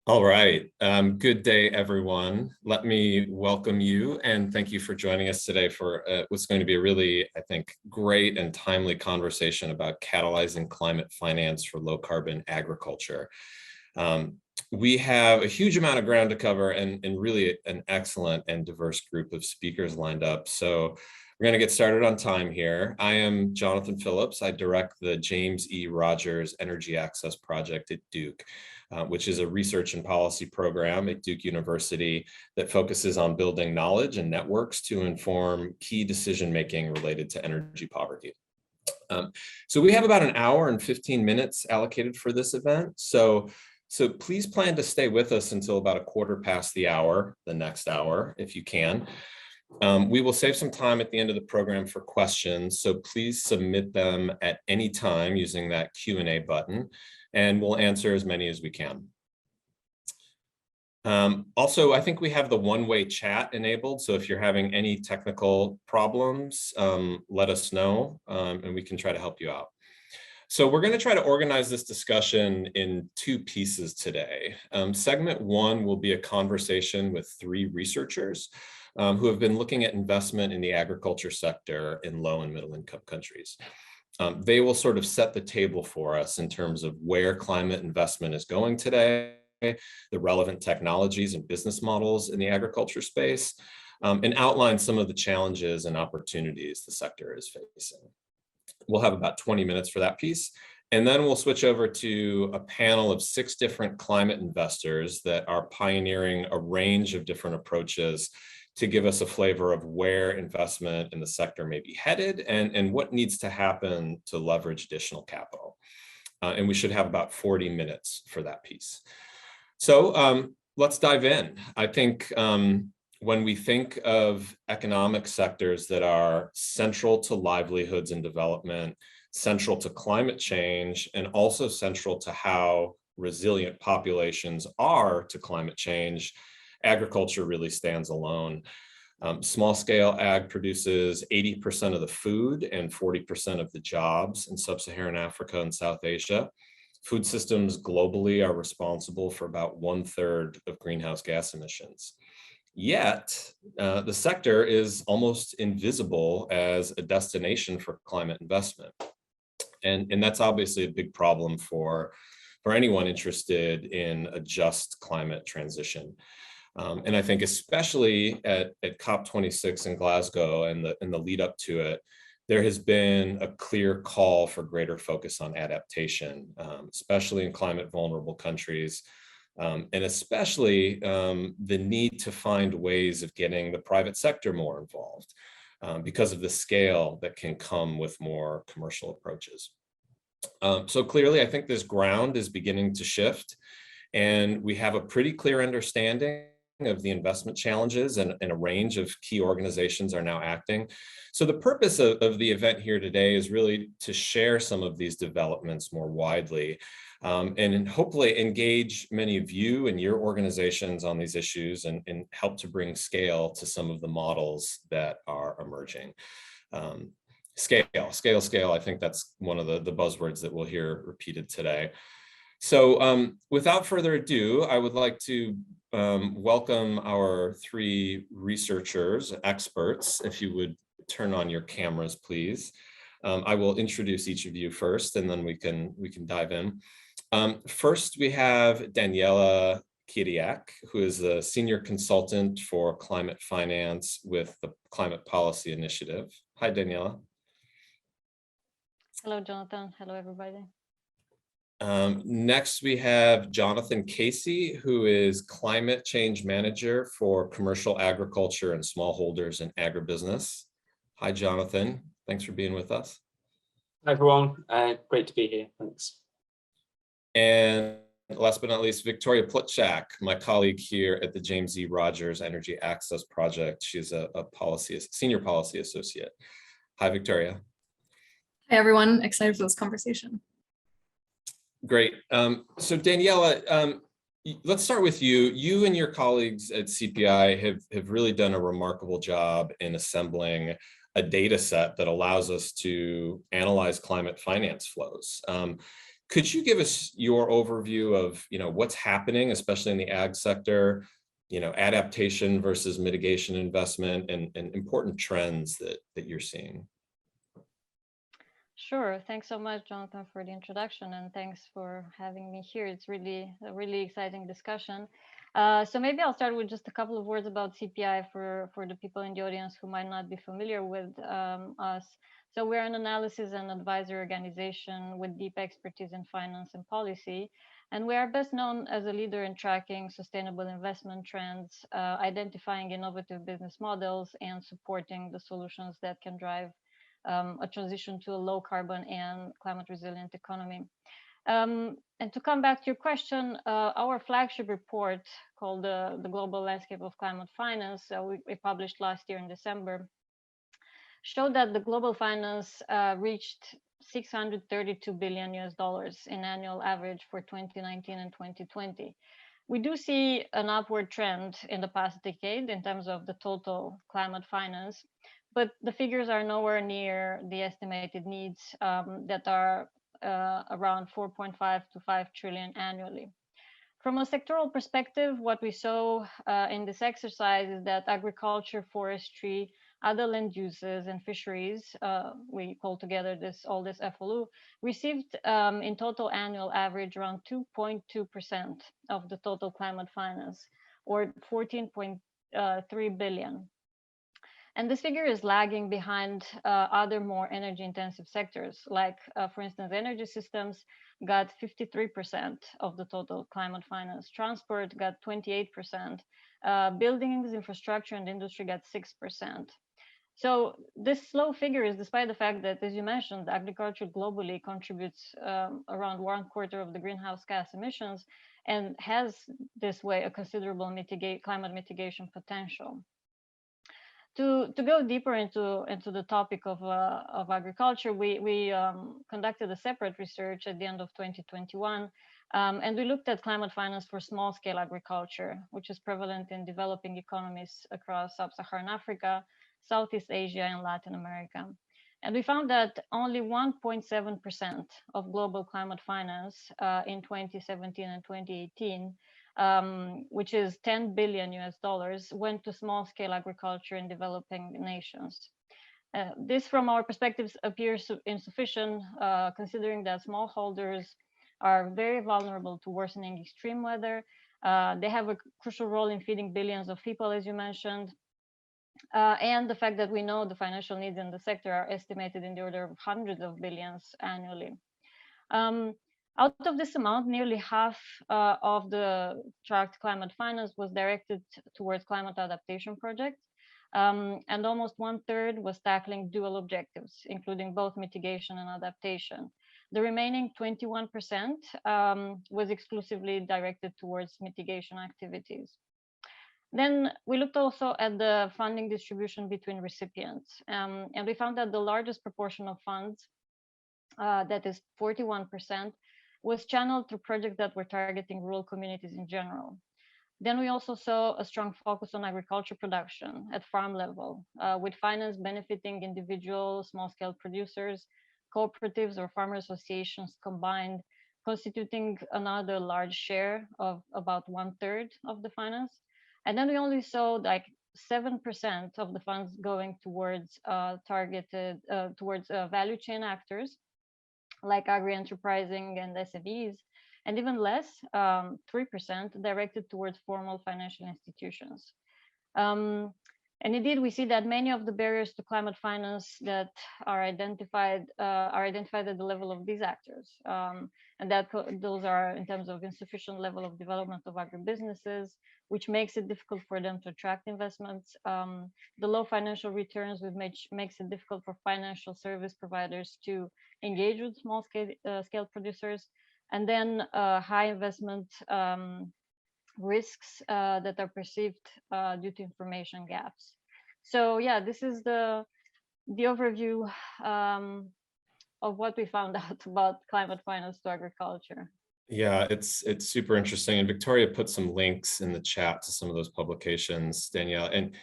All right. Good day, everyone. Let me welcome you and thank you for joining us today for what's going to be a really, I think, great and timely conversation about catalyzing climate finance for low carbon agriculture. We have a huge amount of ground to cover and really an excellent and diverse group of speakers lined up. So we're going to get started on time here. I am Jonathan Phillips. I direct the James E. Rogers Energy Access Project at Duke, which is a research and policy program at Duke University that focuses on building knowledge and networks to inform key decision-making related to energy poverty. So we have about an hour and 15 minutes allocated for this event. So please plan to stay with us until about a quarter past the hour, the next hour, if you can. We will save some time at the end of the program for questions, so please submit them at any time using that Q&A button, and we'll answer as many as we can. Also, I think we have the one-way chat enabled, so if you're having any technical problems, let us know, and we can try to help you out. So we're going to try to organize this discussion in two pieces today. Segment one will be a conversation with three researchers who have been looking at investment in the agriculture sector in low and middle income countries. They will sort of set the table for us in terms of where climate investment is going today, the relevant technologies and business models in the agriculture space, and outline some of the challenges and opportunities the sector is facing. We'll have about 20 minutes for that piece. And then we'll switch over to a panel of 6 different climate investors that are pioneering a range of different approaches to give us a flavor of where investment in the sector may be headed and what needs to happen to leverage additional capital. And we should have about 40 minutes for that piece. So let's dive in. I think when we think of economic sectors that are central to livelihoods and development, central to climate change, and also central to how resilient populations are to climate change, agriculture really stands alone. Small scale ag produces 80% of the food and 40% of the jobs in sub-Saharan Africa and South Asia. Food systems globally are responsible for about 1/3 of greenhouse gas emissions. Yet, the sector is almost invisible as a destination for climate investment. And that's obviously a big problem for anyone interested in a just climate transition. And I think especially at COP26 in Glasgow and the lead up to it, there has been a clear call for greater focus on adaptation, especially in climate vulnerable countries, and especially the need to find ways of getting the private sector more involved because of the scale that can come with more commercial approaches. So clearly, I think this ground is beginning to shift, and we have a pretty clear understanding of the investment challenges, and a range of key organizations are now acting. So the purpose of the event here today is really to share some of these developments more widely, and hopefully engage many of you and your organizations on these issues and help to bring scale to some of the models that are emerging. Scale. I think that's one of the buzzwords that we'll hear repeated today. So without further ado, I would like to welcome our 3 researchers, experts. If you would turn on your cameras, please. I will introduce each of you first, and then we can dive in. First, we have Daniela Kiriak, who is a senior consultant for climate finance with the Climate Policy Initiative. Hi, Daniela. Hello, Jonathan. Hello, everybody. Next, we have Jonathan Casey, who is Climate Change Manager for Commercial Agriculture and Smallholders in Agribusiness. Hi, Jonathan. Thanks for being with us. Hi, everyone. Great to be here. Thanks. And last but not least, Victoria Plutchak, my colleague here at the James E. Rogers Energy Access Project. She's a senior policy associate. Hi, Victoria. Hi, everyone. Excited for this conversation. Great. So Daniela, let's start with you. You and your colleagues at CPI have really done a remarkable job in assembling a data set that allows us to analyze climate finance flows. Could you give us your overview of, what's happening, especially in the ag sector, adaptation versus mitigation investment and important trends that you're seeing? Sure. Thanks so much, Jonathan, for the introduction, and thanks for having me here. It's really a really exciting discussion. So maybe I'll start with just a couple of words about CPI for the people in the audience who might not be familiar with us. So we're an analysis and advisory organization with deep expertise in finance and policy. And we are best known as a leader in tracking sustainable investment trends, identifying innovative business models, and supporting the solutions that can drive a transition to a low carbon and climate resilient economy. And to come back to your question, our flagship report called the Global Landscape of Climate Finance, we published last year in December, showed that the global finance reached $632 billion in annual average for 2019 and 2020. We do see an upward trend in the past decade in terms of the total climate finance, but the figures are nowhere near the estimated needs that are around 4.5 to 5 trillion annually. From a sectoral perspective, what we saw in this exercise is that agriculture, forestry, other land uses, and fisheries, we call together all this FLU, received in total annual average around 2.2% of the total climate finance, or 14.3 billion. And this figure is lagging behind other more energy intensive sectors, like, for instance, energy systems got 53% of the total climate finance, transport got 28%, buildings, infrastructure, and industry got 6%. So this low figure is despite the fact that, as you mentioned, agriculture globally contributes around 1/4 of the greenhouse gas emissions and has this way a considerable climate mitigation potential. To go deeper into the topic of agriculture, we conducted a separate research at the end of 2021, and we looked at climate finance for small-scale agriculture, which is prevalent in developing economies across sub-Saharan Africa, Southeast Asia, and Latin America. And we found that only 1.7% of global climate finance in 2017 and 2018, which is $10 billion went to small-scale agriculture in developing nations. This, from our perspectives, appears insufficient, considering that smallholders are very vulnerable to worsening extreme weather. They have a crucial role in feeding billions of people, as you mentioned. And the fact that we know the financial needs in the sector are estimated in the order of hundreds of billions annually. Out of this amount, nearly half of the tracked climate finance was directed towards climate adaptation projects, and almost 1/3 was tackling dual objectives, including both mitigation and adaptation. The remaining 21% was exclusively directed towards mitigation activities. Then we looked also at the funding distribution between recipients, and we found that the largest proportion of funds, that is 41%, was channeled through projects that were targeting rural communities in general. Then we also saw a strong focus on agriculture production at farm level, with finance benefiting individual small-scale producers, cooperatives, or farmer associations combined, constituting another large share of about 1/3 of the finance. And then we only saw like 7% of the funds going towards value chain actors like agri-enterprising and SMEs, and even less, 3% directed towards formal financial institutions. And indeed, we see that many of the barriers to climate finance that are identified at the level of these actors, and that those are in terms of insufficient level of development of agribusinesses, which makes it difficult for them to attract investments. The low financial returns, which makes it difficult for financial service providers to engage with small-scale producers, and then high investment risks that are perceived due to information gaps. So yeah, this is the overview of what we found out about climate finance to agriculture. Yeah, it's super interesting. And Victoria put some links in the chat to some of those publications, Danielle. And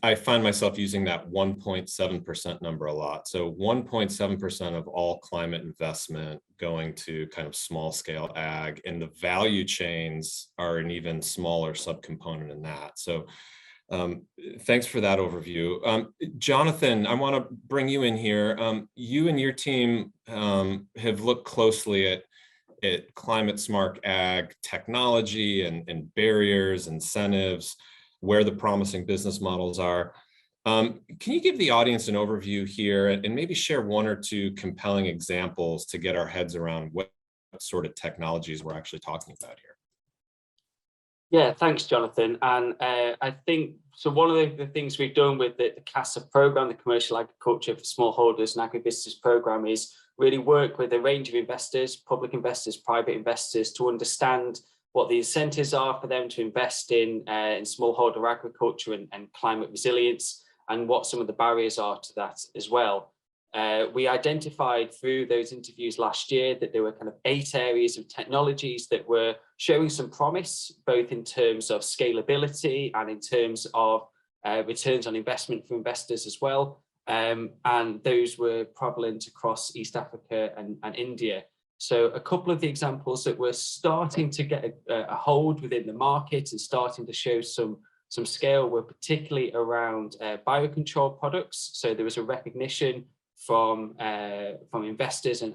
I find myself using that 1.7% number a lot. So 1.7% of all climate investment going to kind of small scale ag, and the value chains are an even smaller subcomponent in that. So thanks for that overview. Jonathan, I want to bring you in here. You and your team have looked closely at climate smart ag technology and barriers, incentives, where the promising business models are. Can you give the audience an overview here and maybe share one or two compelling examples to get our heads around what sort of technologies we're actually talking about here? Yeah, thanks, Jonathan. And I think, so one of the things we've done with the CASA program, the Commercial Agriculture for Smallholders and Agribusiness program, is really work with a range of investors, public investors, private investors, to understand what the incentives are for them to invest in smallholder agriculture and climate resilience, and what some of the barriers are to that as well. We identified through those interviews last year that there were kind of 8 areas of technologies that were showing some promise, both in terms of scalability and in terms of returns on investment for investors as well. And those were prevalent across East Africa and India. So a couple of the examples that were starting to get a hold within the market and starting to show some scale were particularly around biocontrol products. So there was a recognition from investors and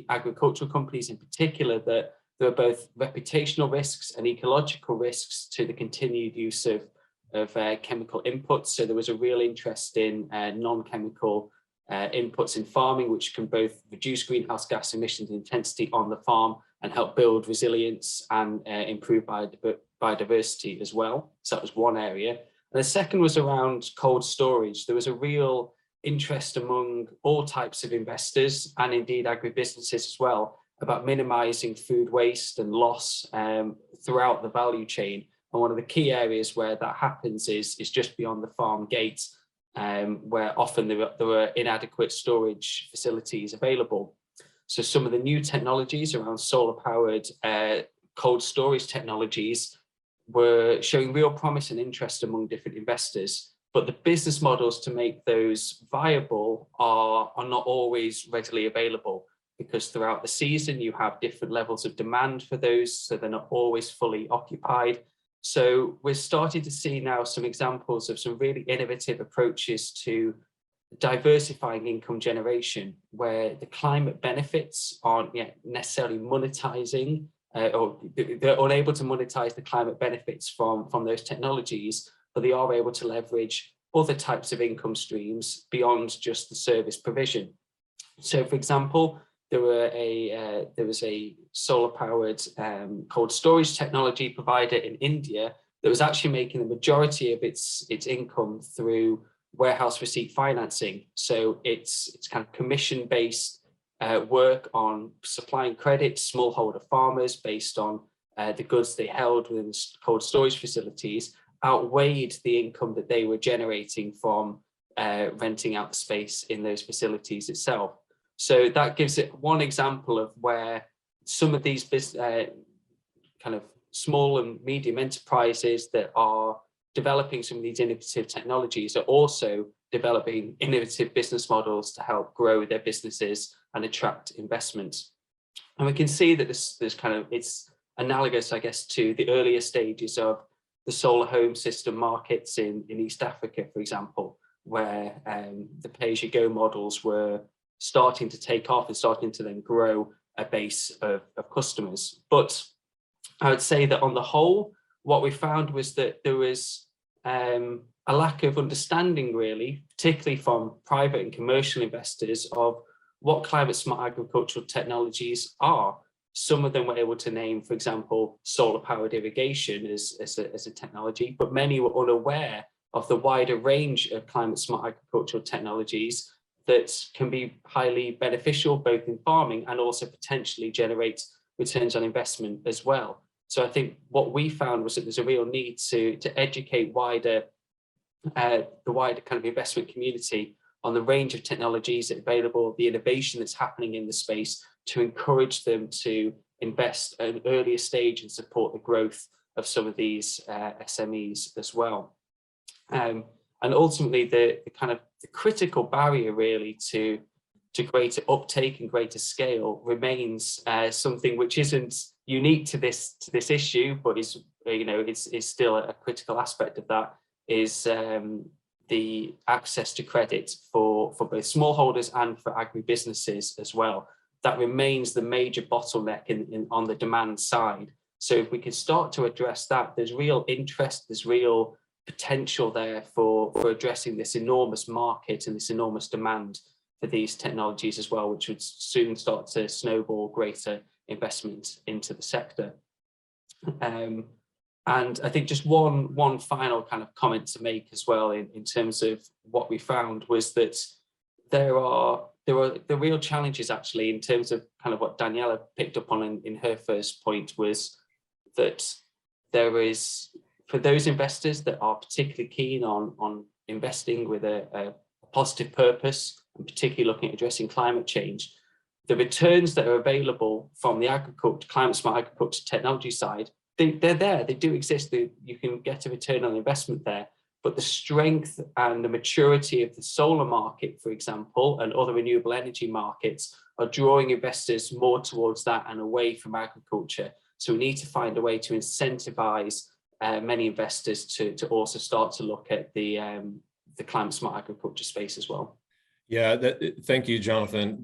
agricultural companies in particular, that there are both reputational risks and ecological risks to the continued use of chemical inputs. So there was a real interest in non-chemical inputs in farming, which can both reduce greenhouse gas emissions intensity on the farm and help build resilience and improve biodiversity as well. So that was one area. And the second was around cold storage. There was a real interest among all types of investors and indeed agribusinesses as well about minimizing food waste and loss throughout the value chain. And one of the key areas where that happens is just beyond the farm gate, where often there were inadequate storage facilities available. So some of the new technologies around solar-powered cold storage technologies were showing real promise and interest among different investors. But the business models to make those viable are not always readily available, because throughout the season you have different levels of demand for those, so they're not always fully occupied. So we're starting to see now some examples of some really innovative approaches to diversifying income generation, where the climate benefits aren't yet necessarily monetizing, or they're unable to monetize the climate benefits from those technologies, but they are able to leverage other types of income streams beyond just the service provision. So, for example, there was a solar-powered cold storage technology provider in India that was actually making the majority of its income through warehouse receipt financing. So it's kind of commission-based work on supplying credit to smallholder farmers based on the goods they held within cold storage facilities, outweighed the income that they were generating from renting out the space in those facilities itself. So that gives it one example of where some of these kind of small and medium enterprises that are developing some of these innovative technologies are also developing innovative business models to help grow their businesses and attract investment. And we can see that this kind of, it's analogous, I guess, to the earlier stages of the solar home system markets in East Africa, for example, where the pay-as-you-go models were starting to take off and starting to then grow a base of customers. But I would say that on the whole, what we found was that there was a lack of understanding, really, particularly from private and commercial investors, of what climate smart agricultural technologies are. Some of them were able to name, for example, solar-powered irrigation as a technology, but many were unaware of the wider range of climate smart agricultural technologies that can be highly beneficial both in farming and also potentially generate returns on investment as well. So I think what we found was that there's a real need to educate the wider kind of investment community on the range of technologies that are available, the innovation that's happening in the space, to encourage them to invest at an earlier stage and support the growth of some of these SMEs as well. And ultimately, the kind of the critical barrier really to greater uptake and greater scale remains something which isn't unique to this issue, but is is still a critical aspect of that, is the access to credit for both smallholders and for agribusinesses as well. That remains the major bottleneck on the demand side. So if we can start to address that, there's real interest, there's real potential there for addressing this enormous market and this enormous demand for these technologies as well, which would soon start to snowball greater investment into the sector. And I think just one final kind of comment to make as well in terms of what we found was that there are the real challenges actually in terms of kind of what Daniela picked up on in her first point, was that there is, for those investors that are particularly keen on investing with a positive purpose, and particularly looking at addressing climate change, the returns that are available from the climate smart agriculture technology side, they're there, they do exist. You can get a return on investment there, but the strength and the maturity of the solar market, for example, and other renewable energy markets are drawing investors more towards that and away from agriculture. So we need to find a way to incentivize many investors to also start to look at the climate smart agriculture space as well. Yeah, thank you, Jonathan.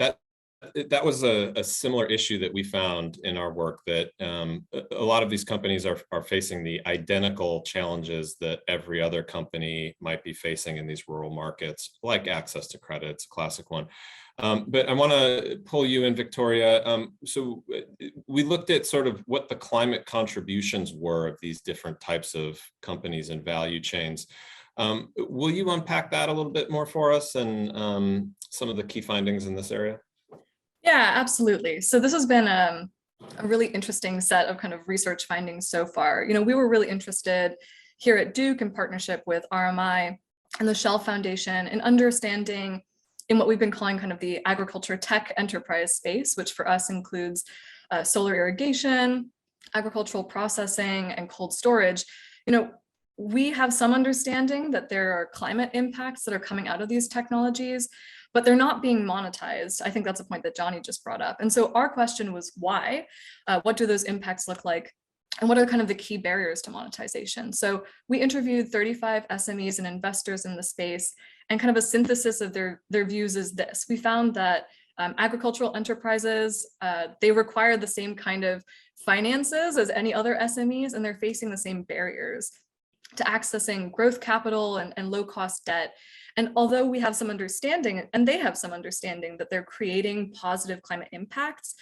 That was a similar issue that we found in our work, that a lot of these companies are facing the identical challenges that every other company might be facing in these rural markets, like access to credit. It's a classic one. But I want to pull you in, Victoria. So we looked at sort of what the climate contributions were of these different types of companies and value chains. Will you unpack that a little bit more for us and some of the key findings in this area? Yeah, absolutely. So this has been a really interesting set of kind of research findings so far. We were really interested here at Duke in partnership with RMI and the Shell Foundation in understanding in what we've been calling kind of the agriculture tech enterprise space, which for us includes solar irrigation, agricultural processing, and cold storage. We have some understanding that there are climate impacts that are coming out of these technologies, but they're not being monetized. I think that's a point that Johnny just brought up. And so our question was why? What do those impacts look like? And what are kind of the key barriers to monetization? So we interviewed 35 SMEs and investors in the space, and kind of a synthesis of their views is this. We found that agricultural enterprises, they require the same kind of finances as any other SMEs, and they're facing the same barriers to accessing growth capital and low-cost debt. And although we have some understanding, and they have some understanding, that they're creating positive climate impacts,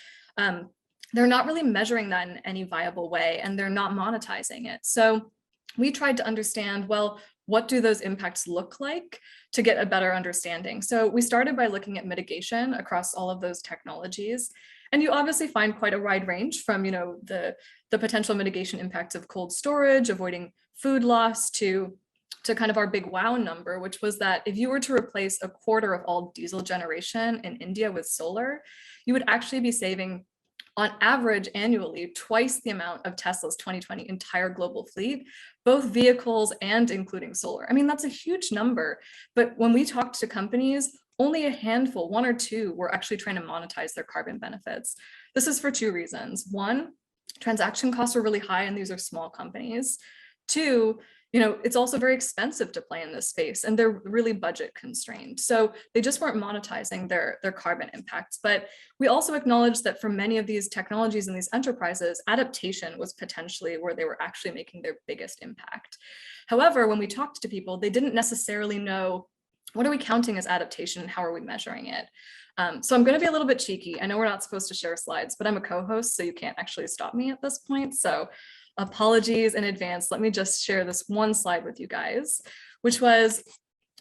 they're not really measuring that in any viable way, and they're not monetizing it. So we tried to understand, well, what do those impacts look like to get a better understanding? So we started by looking at mitigation across all of those technologies. And you obviously find quite a wide range from, the potential mitigation impacts of cold storage, avoiding food loss, to kind of our big wow number, which was that if you were to replace a quarter of all diesel generation in India with solar, you would actually be saving on average annually twice the amount of Tesla's 2020 entire global fleet, both vehicles and including solar. I mean, that's a huge number. But when we talked to companies, only a handful, one or two, were actually trying to monetize their carbon benefits. This is for two reasons. One, transaction costs are really high and these are small companies. Two, it's also very expensive to play in this space and they're really budget constrained. So they just weren't monetizing their carbon impacts. But we also acknowledge that for many of these technologies and these enterprises, adaptation was potentially where they were actually making their biggest impact. However, when we talked to people, they didn't necessarily know, what are we counting as adaptation and how are we measuring it? So I'm going to be a little bit cheeky. I know we're not supposed to share slides, but I'm a co-host, so you can't actually stop me at this point. So apologies in advance. Let me just share this one slide with you guys, which was,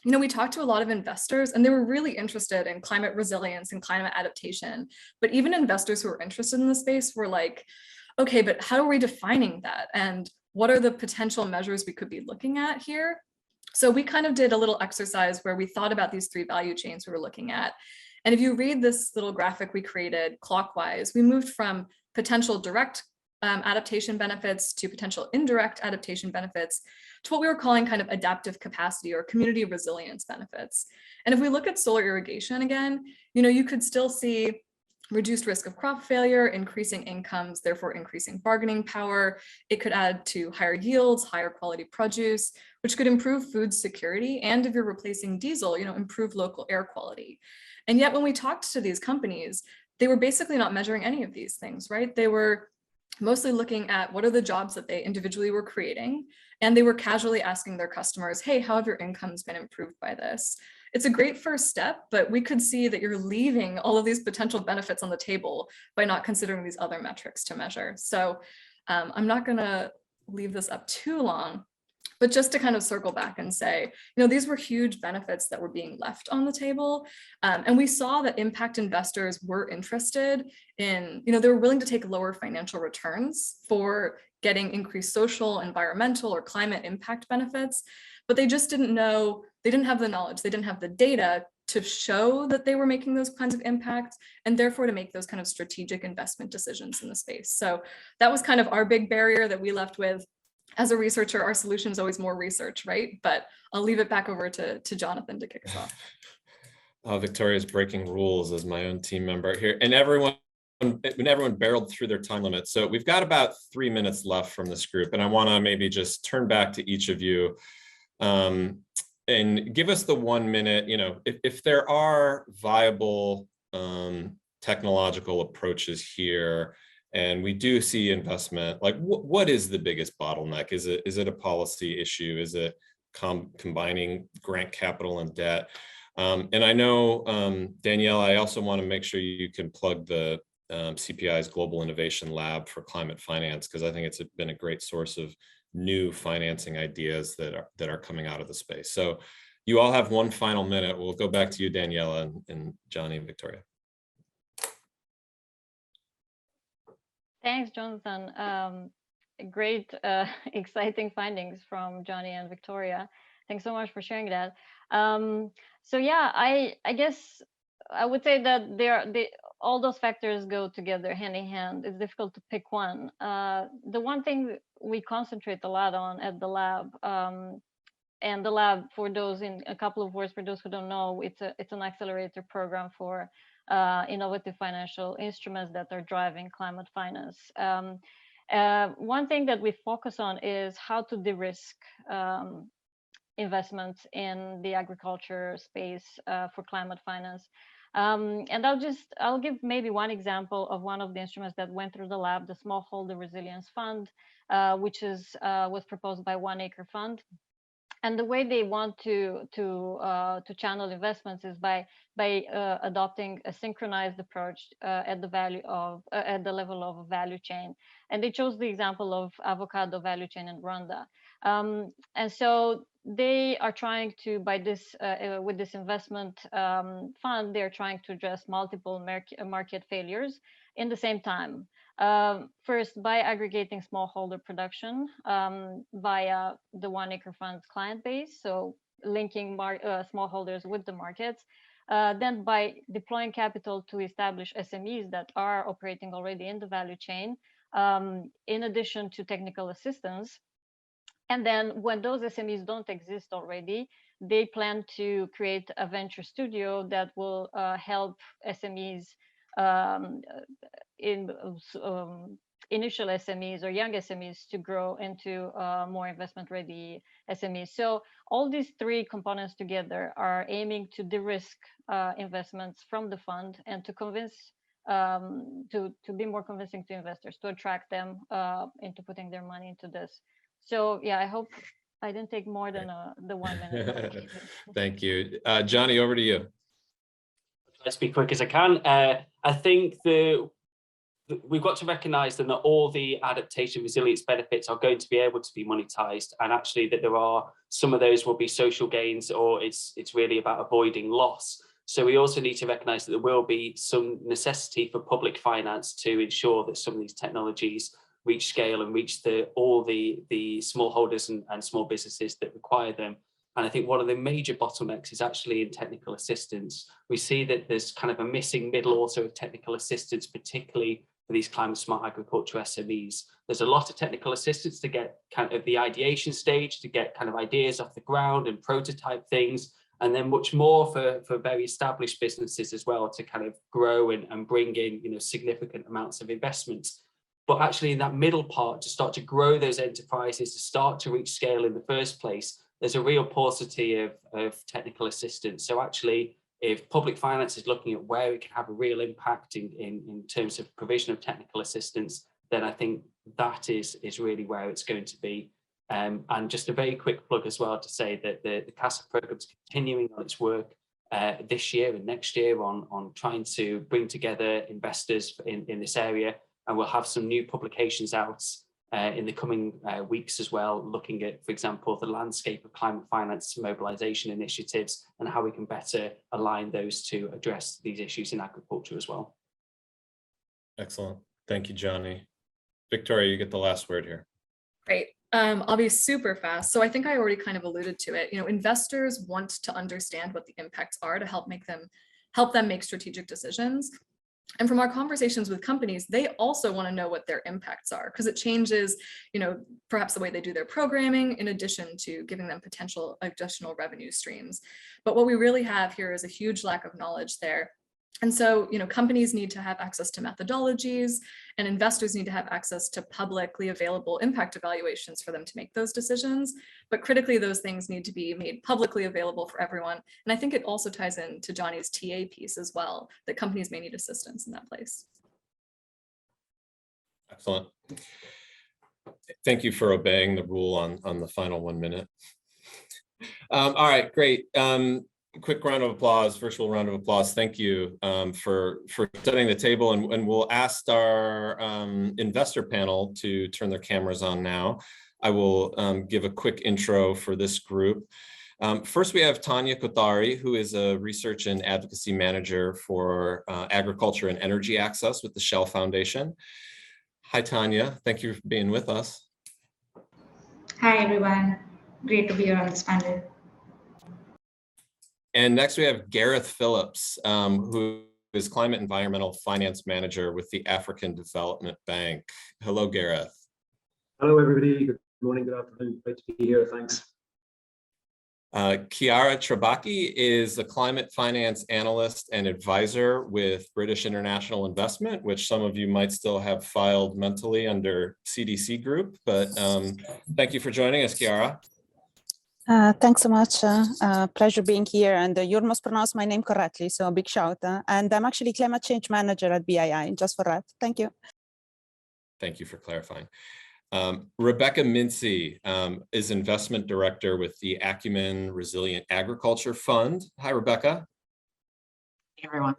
we talked to a lot of investors and they were really interested in climate resilience and climate adaptation. But even investors who were interested in the space were like, okay, but how are we defining that? And what are the potential measures we could be looking at here? So we kind of did a little exercise where we thought about these three value chains we were looking at. And if you read this little graphic we created clockwise, we moved from potential direct adaptation benefits to potential indirect adaptation benefits to what we were calling kind of adaptive capacity or community resilience benefits. And if we look at solar irrigation again, you could still see reduced risk of crop failure, increasing incomes, therefore increasing bargaining power. It could add to higher yields, higher quality produce, which could improve food security. And if you're replacing diesel, improve local air quality. And yet when we talked to these companies, they were basically not measuring any of these things, right? They were mostly looking at what are the jobs that they individually were creating. And they were casually asking their customers, hey, how have your incomes been improved by this? It's a great first step, but we could see that you're leaving all of these potential benefits on the table by not considering these other metrics to measure. So I'm not going to leave this up too long, but just to kind of circle back and say, these were huge benefits that were being left on the table. And we saw that impact investors were interested in, they were willing to take lower financial returns for getting increased social, environmental, or climate impact benefits, but they just didn't know, they didn't have the knowledge, they didn't have the data to show that they were making those kinds of impacts, and therefore to make those kind of strategic investment decisions in the space. So that was kind of our big barrier that we left with. As a researcher, our solution is always more research, right? But I'll leave it back over to Jonathan to kick us off. Victoria's breaking rules as my own team member here, and everyone barreled through their time limit. So we've got about 3 minutes left from this group, and I want to maybe just turn back to each of you and give us the 1 minute. If there are viable technological approaches here, and we do see investment, like what is the biggest bottleneck? Is it a policy issue? Is it combining grant capital and debt? And I know, Danielle, I also want to make sure you can plug the CPI's Global Innovation Lab for climate finance, because I think it's been a great source of new financing ideas that are coming out of the space. So you all have 1 final minute. We'll go back to you, Daniela, and Johnny and Victoria. Thanks, Jonathan. Great, exciting findings from Johnny and Victoria. Thanks so much for sharing that. So yeah, I guess I would say that all those factors go together hand in hand. It's difficult to pick one. The one thing we concentrate a lot on at the lab, and the lab, for those, in a couple of words for those who don't know, it's an accelerator program for innovative financial instruments that are driving climate finance. One thing that we focus on is how to de-risk investments in the agriculture space for climate finance. And I'll give maybe one example of one of the instruments that went through the lab, the Smallholder Resilience Fund, which was proposed by One Acre Fund. And the way they want to channel investments is by adopting a synchronized approach at the level of a value chain. And they chose the example of avocado value chain in Rwanda. And so they are trying to, with this investment fund, they're trying to address multiple market failures in the same time. First, by aggregating smallholder production via the One Acre Fund's client base, so linking smallholders with the markets. Then by deploying capital to establish SMEs that are operating already in the value chain, in addition to technical assistance. And then when those SMEs don't exist already, they plan to create a venture studio that will help SMEs initial SMEs or young SMEs to grow into more investment-ready SMEs. So all these 3 components together are aiming to de-risk investments from the fund and to convince, to be more convincing to investors, to attract them into putting their money into this. So yeah, I hope I didn't take more than the 1 minute. Thank you. Johnny, over to you. Let's be quick as I can. I think we've got to recognize that not all the adaptation resilience benefits are going to be able to be monetized, and actually that there are some of those will be social gains, or it's really about avoiding loss. So we also need to recognize that there will be some necessity for public finance to ensure that some of these technologies reach scale and reach all the smallholders and small businesses that require them. And I think one of the major bottlenecks is actually in technical assistance. We see that there's kind of a missing middle also of technical assistance, particularly these climate smart agriculture SMEs. There's a lot of technical assistance to get kind of the ideation stage, to get kind of ideas off the ground and prototype things, and then much more for very established businesses as well to kind of grow and bring in, you know, significant amounts of investments. But actually in that middle part, to start to grow those enterprises, to start to reach scale in the first place, there's a real paucity of technical assistance. So actually, if public finance is looking at where it can have a real impact in terms of provision of technical assistance, then I think that is really where it's going to be. And just a very quick plug as well to say that the CASA program is continuing on its work this year and next year on trying to bring together investors in this area. And we'll have some new publications out in the coming weeks as well, looking at, for example, the landscape of climate finance mobilization initiatives and how we can better align those to address these issues in agriculture as well. Excellent. Thank you, Johnny. Victoria, you get the last word here. Great. I'll be super fast. So I think I already kind of alluded to it. You know, investors want to understand what the impacts are to help them make strategic decisions. And from our conversations with companies, they also want to know what their impacts are, because it changes, you know, perhaps the way they do their programming, in addition to giving them potential additional revenue streams. But what we really have here is a huge lack of knowledge there. And so, you know, companies need to have access to methodologies, and investors need to have access to publicly available impact evaluations for them to make those decisions. But critically, those things need to be made publicly available for everyone. And I think it also ties into Johnny's TA piece as well, that companies may need assistance in that place. Excellent. Thank you for obeying the rule on the final 1 minute. All right, great. Quick round of applause, virtual round of applause. Thank you for setting the table, and we'll ask our investor panel to turn their cameras on now. I will give a quick intro for this group. First, we have Tanya Kothari, who is a research and advocacy manager for agriculture and energy access with the Shell Foundation. Hi, Tanya. Thank you for being with us. Hi, everyone. Great to be here on this panel. And next we have Gareth Phillips, who is Climate Environmental Finance Manager with the African Development Bank. Hello, Gareth. Hello, everybody. Good morning, good afternoon. Great to be here. Thanks. Chiara Trabacchi is a climate finance analyst and advisor with British International Investment, which some of you might still have filed mentally under CDC Group. But thank you for joining us, Chiara. Thanks so much. Pleasure being here. And you almost pronounced my name correctly, so a big shout. And I'm actually climate change manager at BII, just for that. Thank you. Thank you for clarifying. Rebecca Mincy is investment director with the Acumen Resilient Agriculture Fund. Hi, Rebecca. Hey, everyone.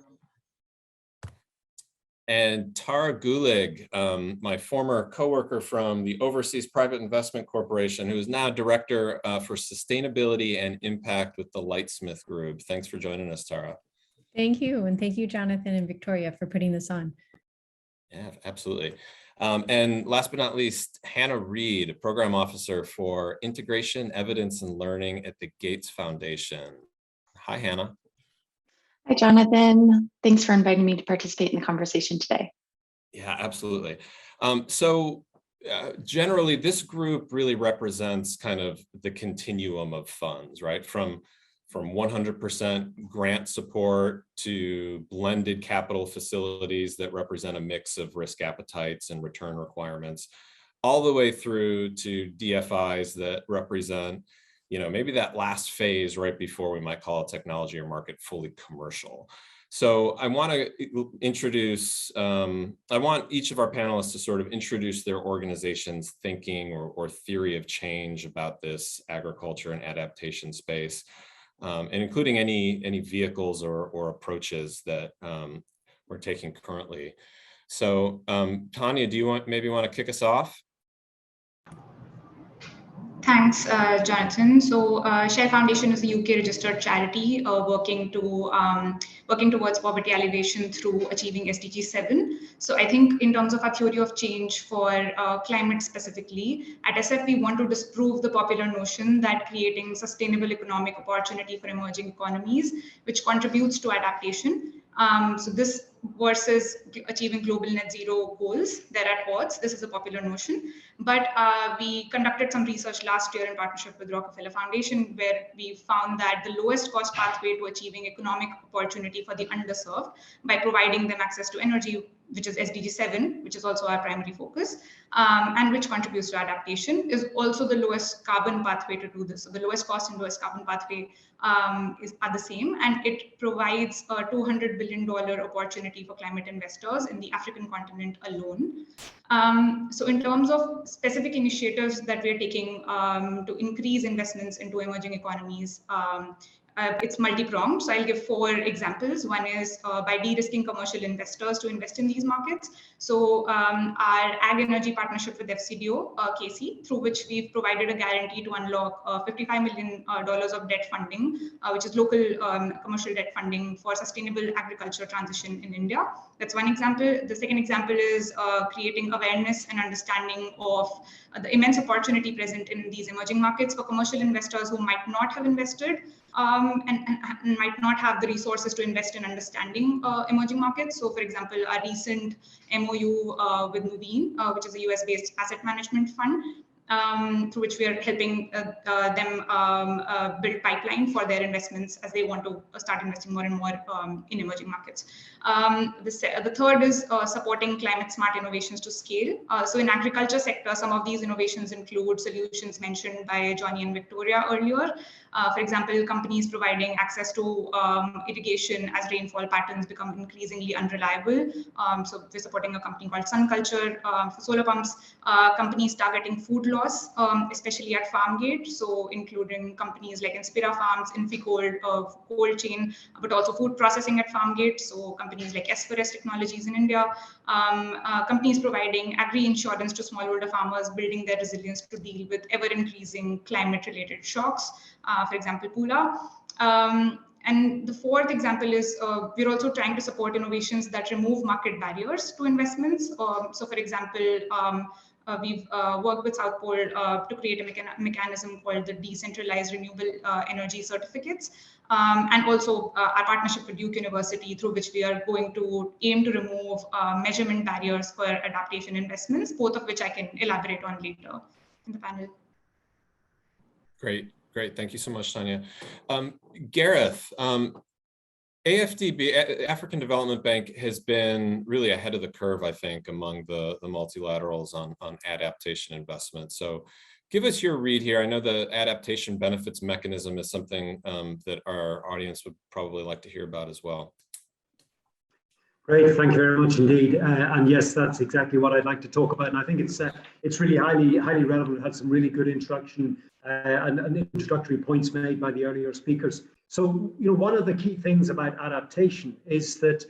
And Tara Gulig, my former coworker from the Overseas Private Investment Corporation, who is now Director for Sustainability and Impact with the Lightsmith Group. Thanks for joining us, Tara. Thank you. And thank you, Jonathan and Victoria, for putting this on. Yeah, absolutely. And last but not least, Hannah Reid, Program Officer for Integration, Evidence, and Learning at the Gates Foundation. Hi, Hannah. Hi, Jonathan. Thanks for inviting me to participate in the conversation today. Yeah, absolutely. Generally, this group really represents kind of the continuum of funds, right? From 100% grant support to blended capital facilities that represent a mix of risk appetites and return requirements, all the way through to DFIs that represent, you know, maybe that last phase right before we might call a technology or market fully commercial. So I want to introduce, I want each of our panelists to sort of introduce their organization's thinking or theory of change about this agriculture and adaptation space, and including any vehicles or approaches that we're taking currently. So Tanya, do you maybe want to kick us off? Thanks, Jonathan. So Shell Foundation is a UK registered charity working towards poverty alleviation through achieving SDG 7. So I think in terms of our theory of change for climate specifically, at SF we want to disprove the popular notion that creating sustainable economic opportunity for emerging economies, which contributes to adaptation. So this versus achieving global net zero goals. They're at odds. This is a popular notion. But we conducted some research last year in partnership with Rockefeller Foundation, where we found that the lowest cost pathway to achieving economic opportunity for the underserved by providing them access to energy, which is SDG 7, which is also our primary focus, and which contributes to adaptation, is also the lowest carbon pathway to do this. So the lowest cost and lowest carbon pathway are the same, and it provides a $200 billion opportunity for climate investors in the African continent alone. So in terms of specific initiatives that we're taking to increase investments into emerging economies, it's multi-pronged. So I'll give 4 examples. One is by de-risking commercial investors to invest in these markets. So our ag energy partnership with FCDO, KC, through which we've provided a guarantee to unlock $55 million of debt funding, which is local commercial debt funding for sustainable agriculture transition in India. That's one example. The second example is creating awareness and understanding of the immense opportunity present in these emerging markets for commercial investors who might not have invested and might not have the resources to invest in understanding emerging markets. So for example, our recent MOU with Nuveen, which is a US-based asset management fund, through which we are helping them build pipeline for their investments as they want to start investing more and more in emerging markets. The third is supporting climate smart innovations to scale. So in agriculture sector, some of these innovations include solutions mentioned by Johnny and Victoria earlier. For example, companies providing access to irrigation as rainfall patterns become increasingly unreliable. So we're supporting a company called Sun Culture for solar pumps, companies targeting food loss, especially at farm gate. So including companies like Inspira Farms, Inficold, cold chain, but also food processing at farm gate. So companies like Esperes Technologies in India, companies providing agri-insurance to smallholder farmers, building their resilience to deal with ever-increasing climate-related shocks. For example, Pula. And the fourth example is we're also trying to support innovations that remove market barriers to investments. So for example, we've worked with South Pole to create a mechanism called the Decentralized Renewable Energy Certificates. And also our partnership with Duke University, through which we are going to aim to remove measurement barriers for adaptation investments, both of which I can elaborate on later in the panel. Great. Great. Thank you so much, Tanya. Gareth, AFDB, African Development Bank, has been really ahead of the curve, I think, among the multilaterals on adaptation investment. So give us your read here. I know the adaptation benefits mechanism is something that our audience would probably like to hear about as well. Great, thank you very much indeed. And yes, that's exactly what I'd like to talk about. And I think it's really highly relevant. We had some really good introduction and introductory points made by the earlier speakers. So, you know, one of the key things about adaptation is that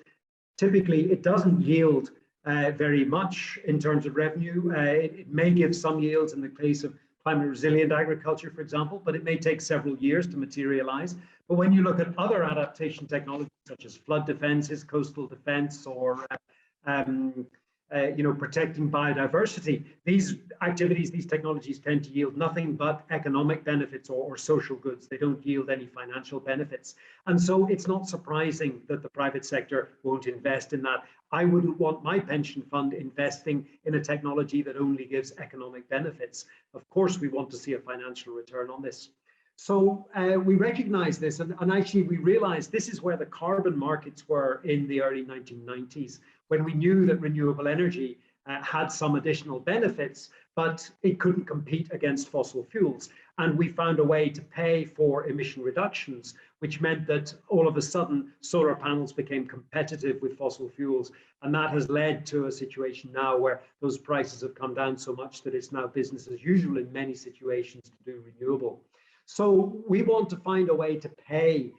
typically it doesn't yield very much in terms of revenue. It may give some yields in the case of climate resilient agriculture, for example, but it may take several years to materialize. But when you look at other adaptation technologies, such as flood defenses, coastal defense, or you know, protecting biodiversity, these activities, these technologies tend to yield nothing but economic benefits or social goods. They don't yield any financial benefits. And so it's not surprising that the private sector won't invest in that. I wouldn't want my pension fund investing in a technology that only gives economic benefits. Of course, we want to see a financial return on this. So we recognize this, and actually we realized this is where the carbon markets were in the early 1990s, when we knew that renewable energy had some additional benefits, but it couldn't compete against fossil fuels. And we found a way to pay for emission reductions, which meant that all of a sudden solar panels became competitive with fossil fuels. And that has led to a situation now where those prices have come down so much that it's now business as usual in many situations to do renewable. So we want to find a way to pay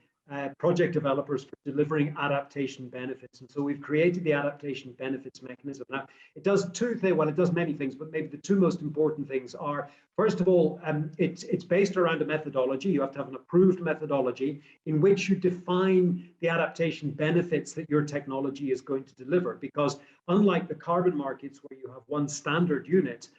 project developers for delivering adaptation benefits. And so we've created the adaptation benefits mechanism. Now, it does two things, well, it does many things, but maybe the two most important things are, first of all, it's based around a methodology. You have to have an approved methodology in which you define the adaptation benefits that your technology is going to deliver. Because unlike the carbon markets where you have one standard unit,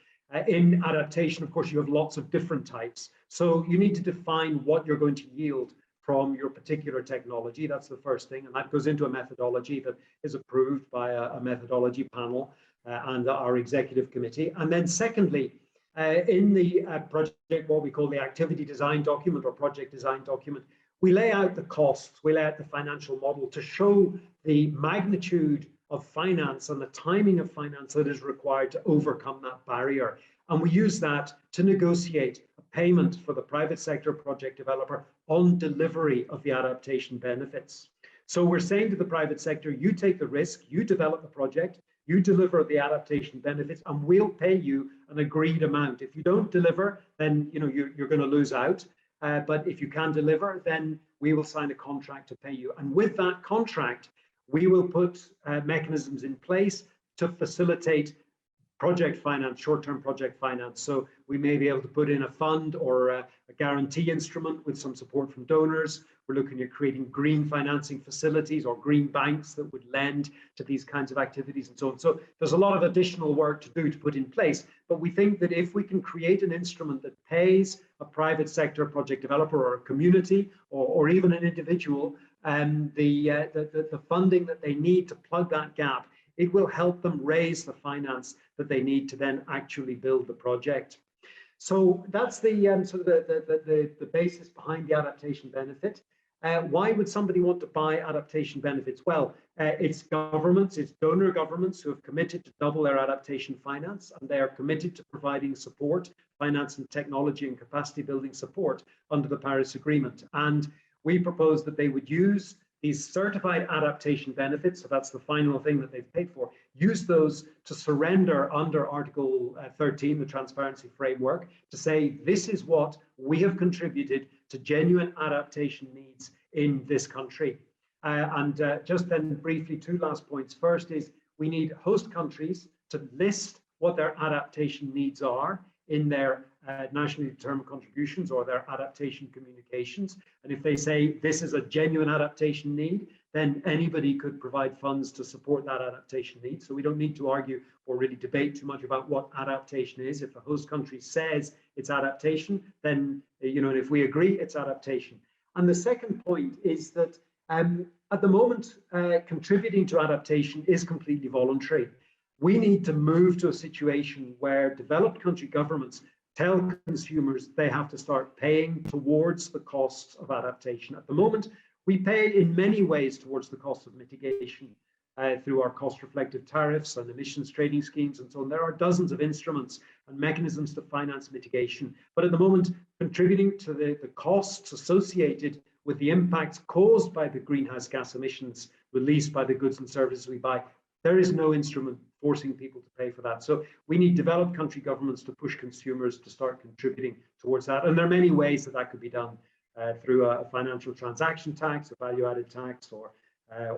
in adaptation, of course, you have lots of different types. So you need to define what you're going to yield from your particular technology. That's the first thing. And that goes into a methodology that is approved by a methodology panel and our executive committee. And then secondly, in the project, what we call the activity design document or project design document, we lay out the costs, we lay out the financial model to show the magnitude of finance and the timing of finance that is required to overcome that barrier. And we use that to negotiate a payment for the private sector project developer on delivery of the adaptation benefits. So we're saying to the private sector, you take the risk, you develop the project, you deliver the adaptation benefits, and we'll pay you an agreed amount. If you don't deliver, then you're going to lose out. But if you can deliver, then we will sign a contract to pay you. And with that contract, we will put mechanisms in place to facilitate project finance, short-term project finance. So we may be able to put in a fund or a guarantee instrument with some support from donors. We're looking at creating green financing facilities or green banks that would lend to these kinds of activities and so on. So there's a lot of additional work to do to put in place. But we think that if we can create an instrument that pays a private sector project developer or a community or even an individual the funding that they need to plug that gap, it will help them raise the finance that they need to then actually build the project. So that's the sort of the basis behind the adaptation benefit. Why would somebody want to buy adaptation benefits? Well, it's governments, it's donor governments who have committed to double their adaptation finance, and they are committed to providing support, finance and technology and capacity building support under the Paris Agreement. And we propose that they would use these certified adaptation benefits, so that's the final thing that they've paid for, use those to surrender under Article 13, the transparency framework, to say this is what we have contributed to genuine adaptation needs in this country. Just then briefly, two last points. First is we need host countries to list what their adaptation needs are in their nationally determined contributions or their adaptation communications. And if they say this is a genuine adaptation need, then anybody could provide funds to support that adaptation need. So we don't need to argue or really debate too much about what adaptation is. If the host country says it's adaptation, then, and if we agree, it's adaptation. And the second point is that at the moment, contributing to adaptation is completely voluntary. We need to move to a situation where developed country governments tell consumers they have to start paying towards the costs of adaptation. At the moment, we pay in many ways towards the cost of mitigation through our cost-reflective tariffs and emissions trading schemes and so on. There are dozens of instruments and mechanisms to finance mitigation. But at the moment, contributing to the costs associated with the impacts caused by the greenhouse gas emissions released by the goods and services we buy, there is no instrument forcing people to pay for that. So we need developed country governments to push consumers to start contributing towards that. And there are many ways that could be done through a financial transaction tax, a value-added tax,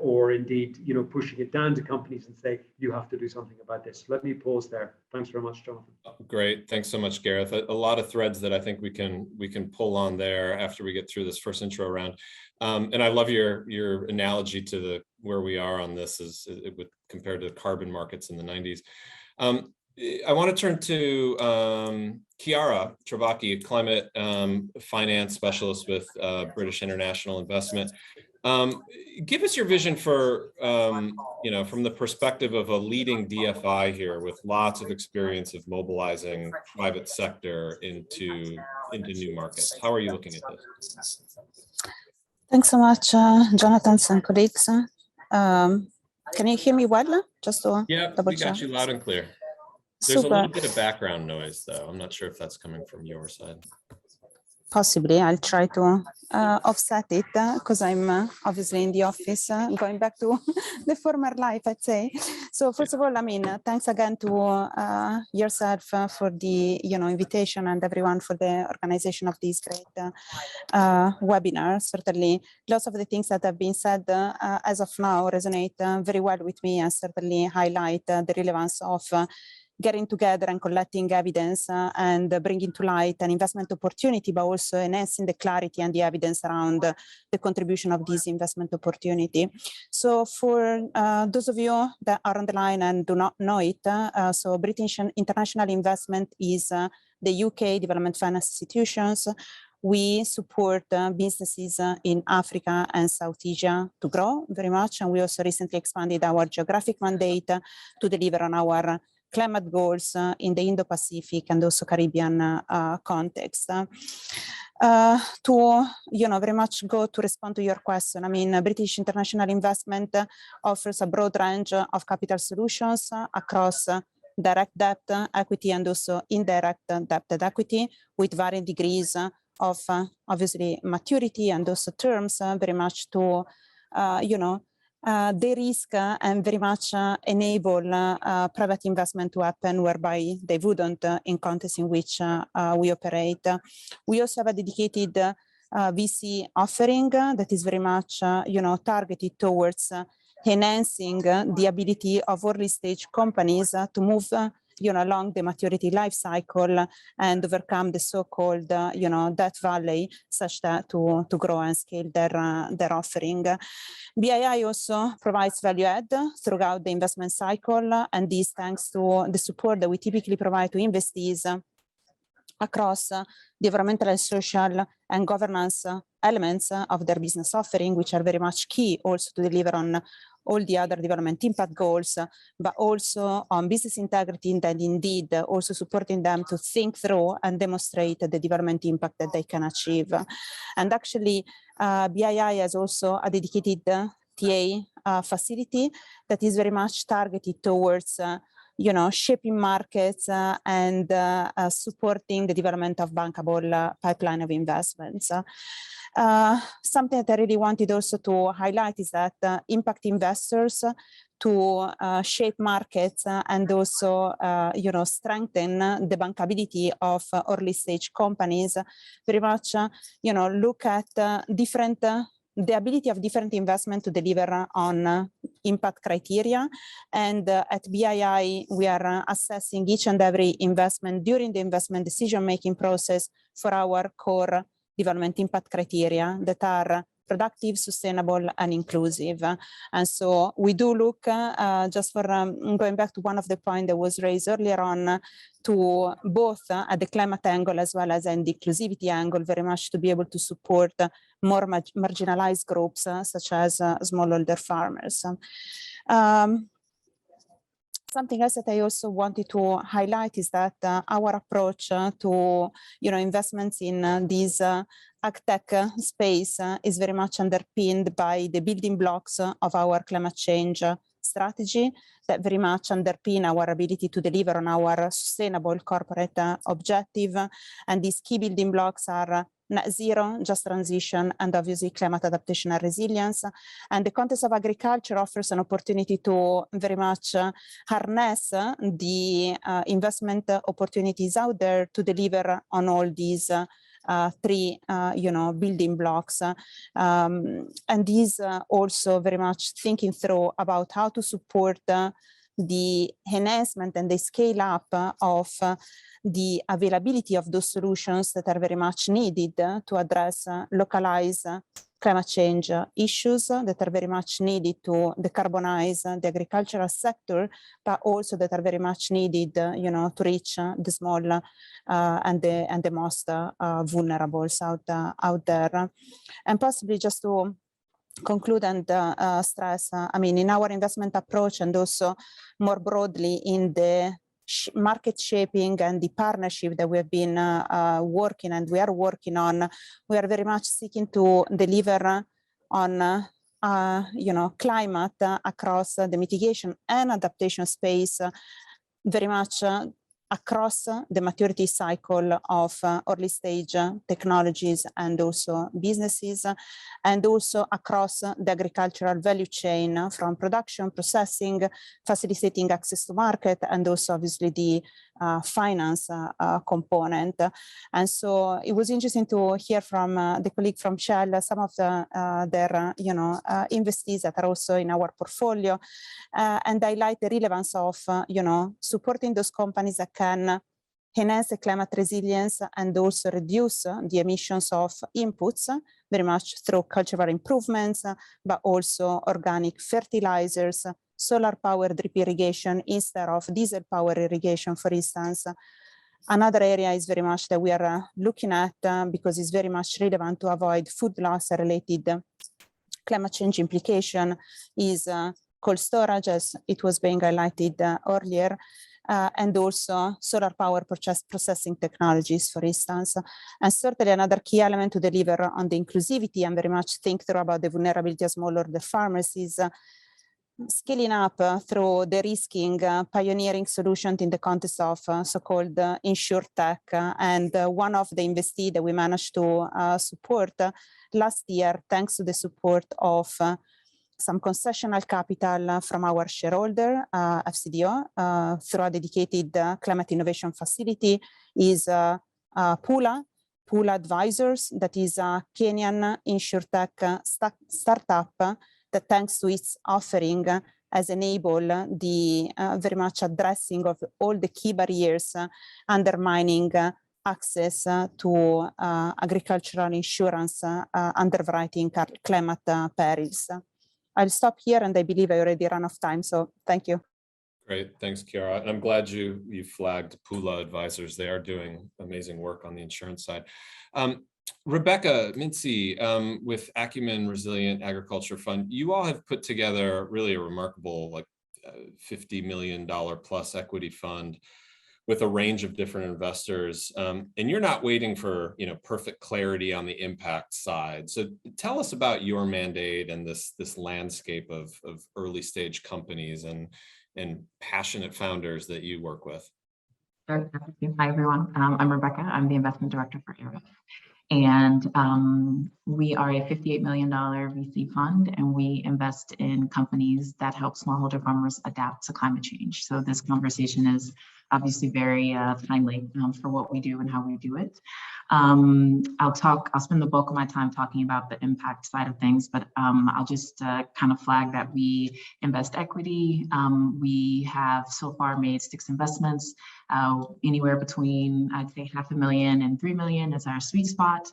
or indeed, pushing it down to companies and say, you have to do something about this. Let me pause there. Thanks very much, Jonathan. Great. Thanks so much, Gareth. A lot of threads that I think we can pull on there after we get through this first intro round. And I love your analogy to where we are on this compared to carbon markets in the 90s. I want to turn to Chiara Travacchi, climate finance specialist with British International Investment. Give us your vision for, from the perspective of a leading DFI here with lots of experience of mobilizing private sector into new markets. How are you looking at this? Thanks so much, Jonathan and colleagues. Can you hear me well? Just to double we got check. you loud and clear. There's Super. a little bit of background noise, though. I'm not sure if that's coming from your side. Possibly. I'll try to offset it because I'm obviously in the office, going back to the former life, I'd say. So first of all, thanks again to yourself for the invitation and everyone for the organization of this great webinar. Certainly, lots of the things that have been said as of now resonate very well with me and certainly highlight the relevance of getting together and collecting evidence and bringing to light an investment opportunity, but also enhancing the clarity and the evidence around the contribution of this investment opportunity. So for those of you that are on the line and do not know it, so British International Investment is the UK development finance institutions. we support businesses in Africa and South Asia to grow very much. And we also recently expanded our geographic mandate to deliver on our climate goals in the Indo-Pacific and also Caribbean context. To very much go to respond to your question, I mean, British International Investment offers a broad range of capital solutions across direct debt, equity, and also indirect debt and equity with varying degrees of obviously maturity and also terms very much to, de-risk and very much enable private investment to happen whereby they wouldn't in contexts in which we operate. We also have a dedicated VC offering that is very much, targeted towards enhancing the ability of early stage companies to move along the maturity life cycle and overcome the so-called, debt valley, such that to grow and scale their offering. BII also provides value add throughout the investment cycle, and this thanks to the support that we typically provide to investees across the environmental and social and governance elements of their business offering, which are very much key also to deliver on all the other development impact goals, but also on business integrity and indeed also supporting them to think through and demonstrate the development impact that they can achieve. And actually, BII has also a dedicated TA facility that is very much targeted towards shaping markets and supporting the development of bankable pipeline of investments. Something that I really wanted also to highlight is that impact investors to shape markets and also, strengthen the bankability of early stage companies, very much, look at the ability of different investment to deliver on impact criteria. And at BII, we are assessing each and every investment during the investment decision-making process for our core development impact criteria that are productive, sustainable, and inclusive. And so we do look, just for going back to one of the points that was raised earlier on, to both at the climate angle as well as in the inclusivity angle, very much to be able to support more marginalized groups, such as smallholder farmers. Something else that I also wanted to highlight is that our approach to investments in these agtech space is very much underpinned by the building blocks of our climate change strategy that very much underpin our ability to deliver on our sustainable corporate objective. And these key building blocks are net zero, just transition, and obviously climate adaptation and resilience. And the context of agriculture offers an opportunity to very much harness the investment opportunities out there to deliver on all these three, building blocks. And these also very much thinking through about how to support the enhancement and the scale up of the availability of those solutions that are very much needed to address localized climate change issues that are very much needed to decarbonize the agricultural sector, but also that are very much needed, to reach the small and the most vulnerable out there. And possibly just to conclude and stress, in our investment approach and also more broadly in the market shaping and the partnership that we have been working and we are working on, we are very much seeking to deliver on climate across the mitigation and adaptation space, very much across the maturity cycle of early stage technologies and also businesses, and also across the agricultural value chain from production, processing, facilitating access to market, and also obviously the finance component. And so it was interesting to hear from the colleague from Shell, some of their investees that are also in our portfolio, and highlight the relevance of supporting those companies that can enhance the climate resilience and also reduce the emissions of inputs very much through cultural improvements, but also organic fertilizers, solar power drip irrigation instead of diesel power irrigation, for instance, Another area is very much that we are looking at because it's very much relevant to avoid food loss related climate change implication is cold storage, as it was being highlighted earlier, and also solar power processing technologies, for instance. And certainly another key element to deliver on the inclusivity and very much think through about the vulnerability of smallholder farmers is scaling up through de-risking pioneering solutions in the context of so-called insurtech. And one of the investees that we managed to support last year, thanks to the support of some concessional capital from our shareholder, FCDO, through a dedicated climate innovation facility, is Pula Advisors, that is a Kenyan insurtech startup that, thanks to its offering, has enabled the very much addressing of all the key barriers undermining access to agricultural insurance underwriting climate perils. I'll stop here, and I believe I already ran out of time, so thank you. Great, thanks, Chiara. And I'm glad you flagged Pula Advisors. They are doing amazing work on the insurance side. Rebecca Mincy with Acumen Resilient Agriculture Fund, you all have put together really a remarkable, like $50 million plus equity fund with a range of different investors. And you're not waiting for perfect clarity on the impact side. So tell us about your mandate and this landscape of early stage companies and passionate founders that you work with. Hi, everyone. I'm Rebecca. I'm the investment director for Airbus. And we are a $58 million VC fund, and we invest in companies that help smallholder farmers adapt to climate change. So this conversation is obviously very timely for what we do and how we do it. I'll spend the bulk of my time talking about the impact side of things, but I'll just kind of flag that we invest equity. We have so far made 6 investments, anywhere between, I'd say, $500,000 and $3 million is our sweet spot.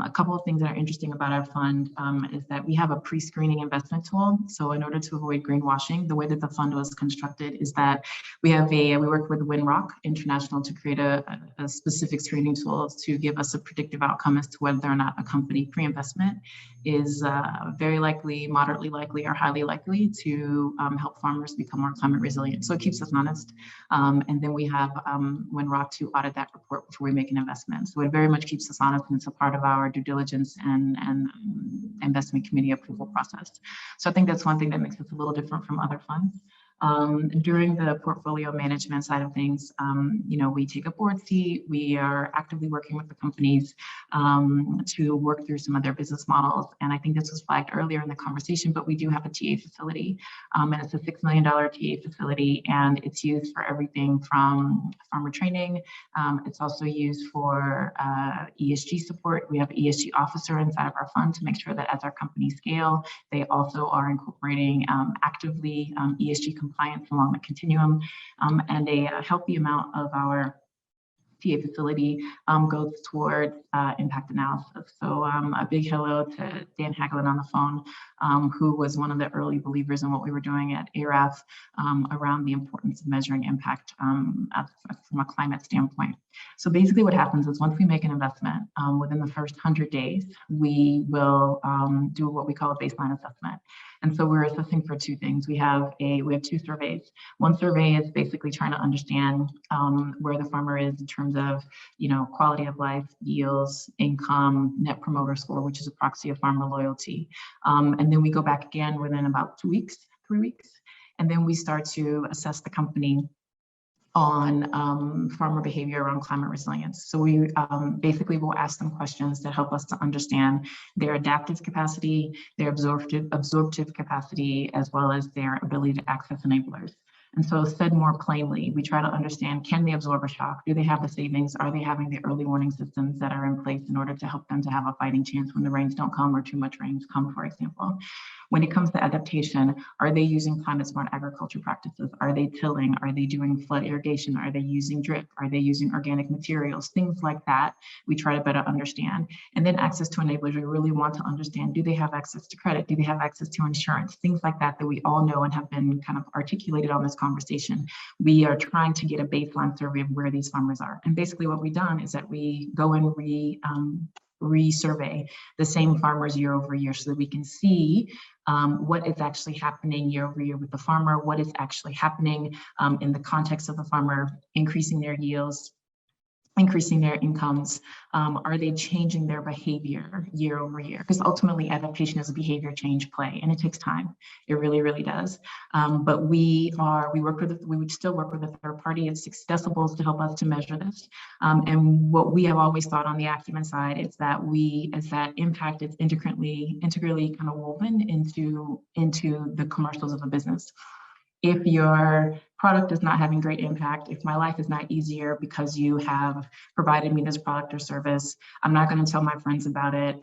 A couple of things that are interesting about our fund is that we have a pre-screening investment tool. So in order to avoid greenwashing, the way that the fund was constructed is that we worked with Winrock International to create a specific screening tool to give us a predictive outcome as to whether or not a company pre-investment is very likely, moderately likely, or highly likely to help farmers become more climate resilient. So it keeps us honest. And then we have Winrock to audit that report before we make an investment. So it very much keeps us honest, and it's a part of our due diligence and investment committee approval process. So I think that's one thing that makes us a little different from other funds. During the portfolio management side of things, we take a board seat. We are actively working with the companies to work through some of their business models. And I think this was flagged earlier in the conversation, but we do have a TA facility, and it's a $6 million TA facility, and it's used for everything from farmer training. It's also used for ESG support. We have an ESG officer inside of our fund to make sure that as our companies scale, they also are incorporating actively ESG compliance along the continuum, and a healthy amount of our TA facility goes towards impact analysis. So a big hello to Dan Hagelin on the phone, who was one of the early believers in what we were doing at ARAF around the importance of measuring impact from a climate standpoint. So basically what happens is once we make an investment, within the first 100 days, we will do what we call a baseline assessment. And so we're assessing for 2 things. We have 2 surveys. One survey is basically trying to understand where the farmer is in terms of, quality of life, yields, income, net promoter score, which is a proxy of farmer loyalty. And then we go back again within about 3 weeks, and then we start to assess the company on farmer behavior around climate resilience. So we basically will ask them questions that help us to understand their adaptive capacity, their absorptive capacity, as well as their ability to access enablers. And so said more plainly, we try to understand, can they absorb a shock? Do they have the savings? Are they having the early warning systems that are in place in order to help them to have a fighting chance when the rains don't come or too much rains come, for example? When it comes to adaptation, are they using climate smart agriculture practices? Are they tilling? Are they doing flood irrigation? Are they using drip? Are they using organic materials? Things like that, we try to better understand. And then access to enablers, we really want to understand, do they have access to credit? Do they have access to insurance? Things like that that we all know and have been kind of articulated on this conversation. We are trying to get a baseline survey of where these farmers are. And basically what we've done is that we go and resurvey the same farmers year over year so that we can see what is actually happening year over year with the farmer, what is actually happening in the context of the farmer, increasing their yields, increasing their incomes. Are they changing their behavior year over year? Because ultimately adaptation is a behavior change play, and it takes time. It really, really does. But we would still work with a third party at 6 decibels to help us to measure this. And what we have always thought on the Acumen side is that that impact is integrally kind of woven into the commercials of a business. If your product is not having great impact, if my life is not easier because you have provided me this product or service, I'm not going to tell my friends about it.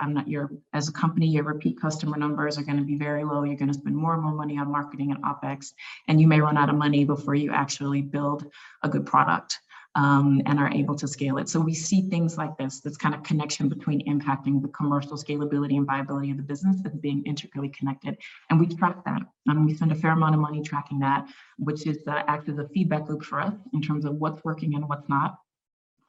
As a company, your repeat customer numbers are going to be very low. You're going to spend more and more money on marketing and OpEx, and you may run out of money before you actually build a good product. And are able to scale it. So we see things like this kind of connection between impacting the commercial scalability and viability of the business as being integrally connected. And we track that. We spend a fair amount of money tracking that, which is acts as a feedback loop for us in terms of what's working and what's not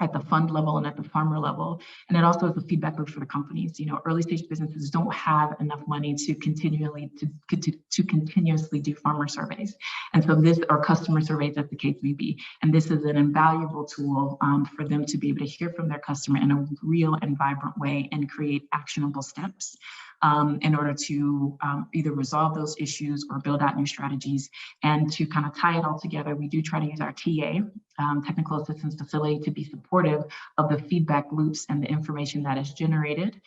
at the fund level and at the farmer level. And it also is a feedback loop for the companies. Early stage businesses don't have enough money to continuously do farmer surveys. And so or customer surveys, as the case may be. And this is an invaluable tool for them to be able to hear from their customer in a real and vibrant way and create actionable steps in order to either resolve those issues or build out new strategies. And to kind of tie it all together, we do try to use our TA, technical assistance facility, to be supportive of the feedback loops and the information that is generated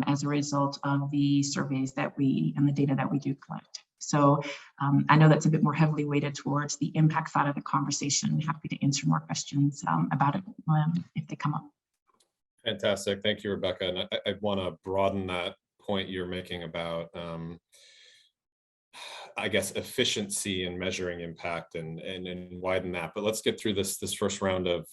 as a result of the surveys and the data that we do collect. So I know that's a bit more heavily weighted towards the impact side of the conversation. Happy to answer more questions about it if they come up. Fantastic. Thank you, Rebecca. And I want to broaden that point you're making about, I guess, efficiency in measuring impact and widen that. But let's get through this first round of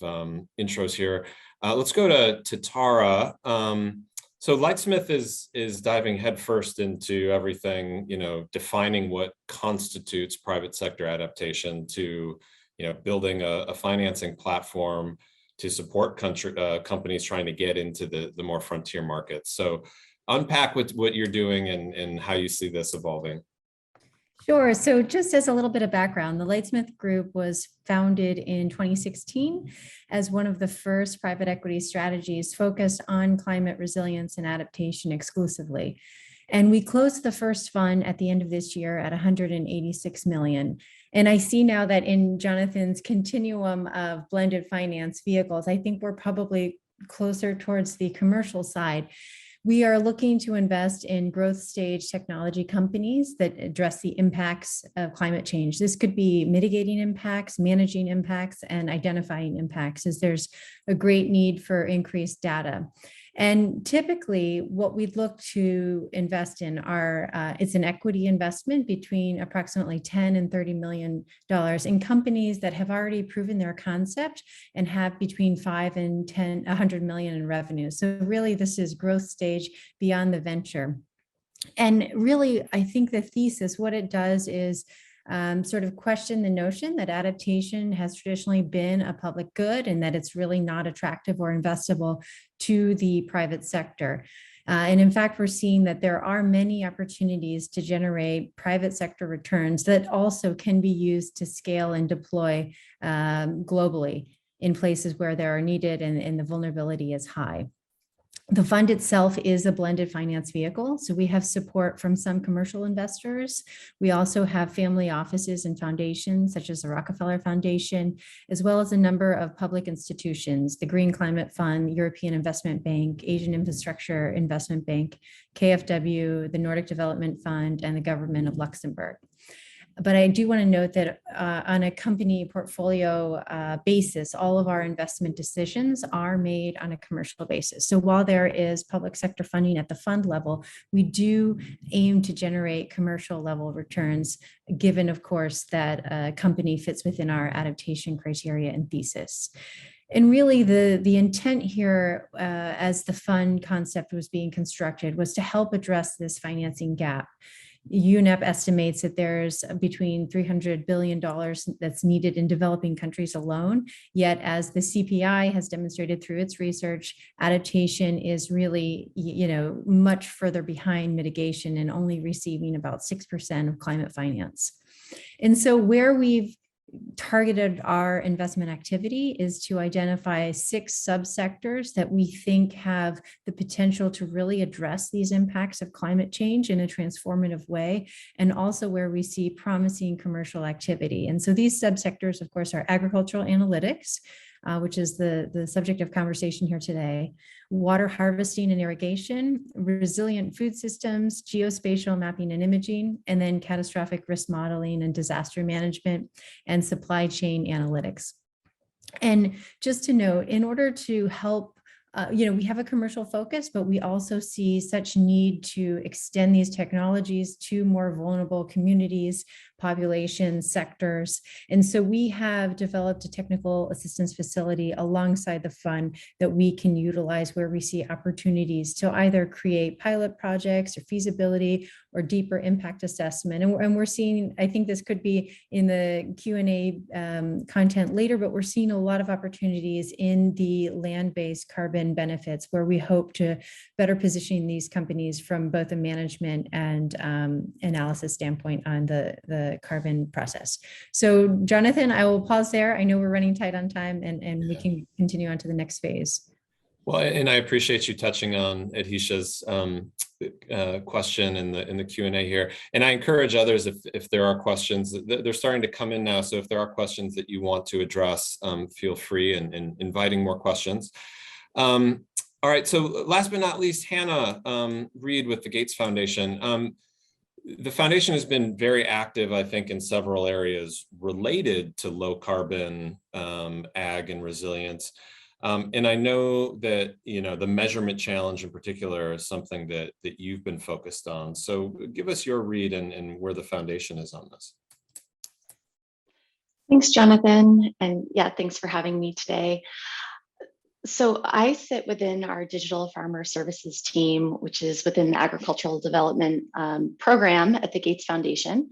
intros here. Let's go to Tara. So Lightsmith is diving headfirst into everything, defining what constitutes private sector adaptation to, building a financing platform to support companies trying to get into the more frontier markets. So unpack what you're doing and how you see this evolving. Sure. So just as a little bit of background, the Lightsmith Group was founded in 2016 as one of the first private equity strategies focused on climate resilience and adaptation exclusively. And we closed the first fund at the end of this year at 186 million. And I see now that in Jonathan's continuum of blended finance vehicles, I think we're probably closer towards the commercial side. We are looking to invest in growth stage technology companies that address the impacts of climate change. This could be mitigating impacts, managing impacts, and identifying impacts, as there's a great need for increased data. And typically what we'd look to invest in it's an equity investment between approximately $10 and $30 million in companies that have already proven their concept and have between 5 and 100 million in revenue. So really this is growth stage beyond the venture. And really, I think the thesis, what it does is sort of question the notion that adaptation has traditionally been a public good and that it's really not attractive or investable to the private sector. And in fact, we're seeing that there are many opportunities to generate private sector returns that also can be used to scale and deploy globally in places where they are needed and the vulnerability is high. The fund itself is a blended finance vehicle. So we have support from some commercial investors. We also have family offices and foundations such as the Rockefeller Foundation, as well as a number of public institutions, the Green Climate Fund, European Investment Bank, Asian Infrastructure Investment Bank, KfW, the Nordic Development Fund, and the government of Luxembourg. But I do want to note that on a company portfolio basis, all of our investment decisions are made on a commercial basis. So while there is public sector funding at the fund level, we do aim to generate commercial level returns, given, of course, that a company fits within our adaptation criteria and thesis. And really the intent here as the fund concept was being constructed was to help address this financing gap. UNEP estimates that there's between $300 billion that's needed in developing countries alone. Yet, as the CPI has demonstrated through its research, adaptation is really, much further behind mitigation and only receiving about 6% of climate finance. And so where we've targeted our investment activity is to identify 6 subsectors that we think have the potential to really address these impacts of climate change in a transformative way, and also where we see promising commercial activity. And so these subsectors, of course, are agricultural analytics, which is the subject of conversation here today, water harvesting and irrigation, resilient food systems, geospatial mapping and imaging, and then catastrophic risk modeling and disaster management, and supply chain analytics. And just to note, in order to help, we have a commercial focus, but we also see such need to extend these technologies to more vulnerable communities, populations, sectors. And so we have developed a technical assistance facility alongside the fund that we can utilize where we see opportunities to either create pilot projects or feasibility or deeper impact assessment. And we're seeing, I think this could be in the Q&A content later, but we're seeing a lot of opportunities in the land-based carbon benefits where we hope to better position these companies from both a management and analysis standpoint on the carbon process. So Jonathan, I will pause there. I know we're running tight on time, and we can continue on to the next phase. Well, and I appreciate you touching on Adhisha's question in the Q&A here. And I encourage others, if there are questions, they're starting to come in now. So if there are questions that you want to address, feel free in inviting more questions. All right, so last but not least, Hannah Reid with the Gates Foundation. The foundation has been very active, I think, in several areas related to low carbon ag and resilience. And I know that, the measurement challenge in particular is something that you've been focused on. So give us your read and where the foundation is on this. Thanks, Jonathan. And yeah, thanks for having me today. So I sit within our digital farmer services team, which is within the agricultural development program at the Gates Foundation.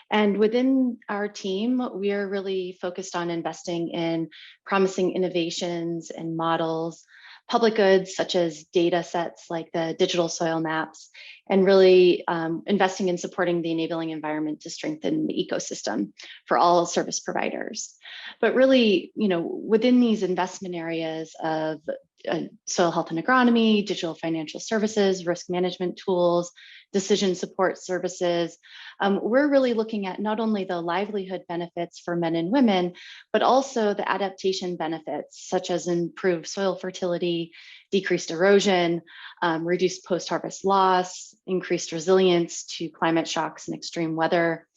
And within our team, we are really focused on investing in promising innovations and models, public goods such as data sets like the digital soil maps, and really investing in supporting the enabling environment to strengthen the ecosystem for all service providers. But really, within these investment areas of soil health and agronomy, digital financial services, risk management tools, decision support services, we're really looking at not only the livelihood benefits for men and women, but also the adaptation benefits, such as improved soil fertility, decreased erosion, reduced post-harvest loss, increased resilience to climate shocks and extreme weather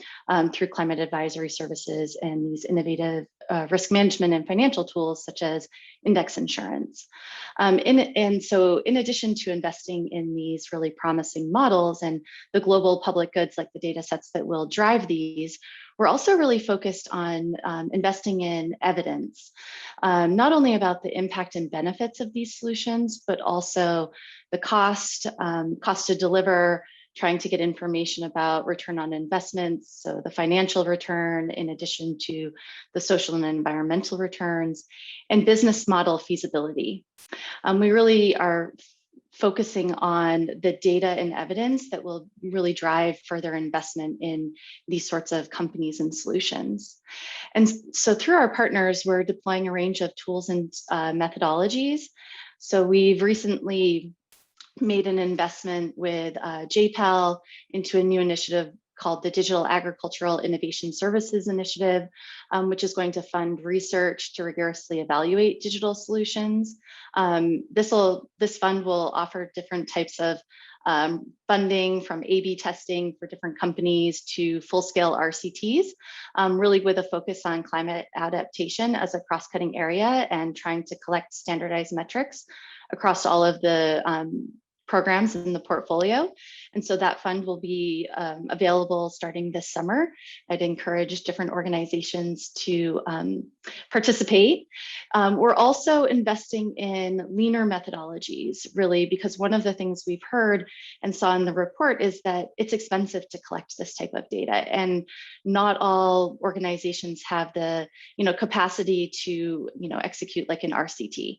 through climate advisory services and these innovative risk management and financial tools such as index insurance. And so in addition to investing in these really promising models and the global public goods like the data sets that will drive these, we're also really focused on investing in evidence, not only about the impact and benefits of these solutions, but also the cost to deliver, trying to get information about return on investments, so the financial return in addition to the social and environmental returns, and business model feasibility. We really are focusing on the data and evidence that will really drive further investment in these sorts of companies and solutions. And so through our partners, we're deploying a range of tools and methodologies. So we've recently made an investment with JPAL into a new initiative called the Digital Agricultural Innovation Services Initiative, which is going to fund research to rigorously evaluate digital solutions. This fund will offer different types of funding, from A/B testing for different companies to full-scale RCTs, really with a focus on climate adaptation as a cross-cutting area and trying to collect standardized metrics across all of the programs in the portfolio. And so that fund will be available starting this summer. I'd encourage different organizations to participate. We're also investing in leaner methodologies, really, because one of the things we've heard and saw in the report is that it's expensive to collect this type of data, and not all organizations have the capacity to execute like an RCT.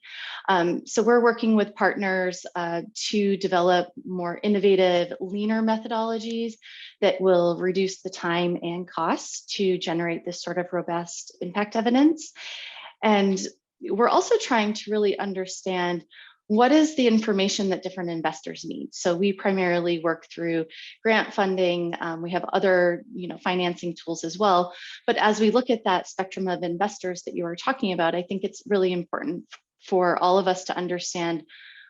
So we're working with partners to develop more innovative, leaner methodologies that will reduce the time and costs to generate this sort of robust impact evidence. And we're also trying to really understand what is the information that different investors need. So we primarily work through grant funding. We have other financing tools as well. But as we look at that spectrum of investors that you were talking about, I think it's really important for all of us to understand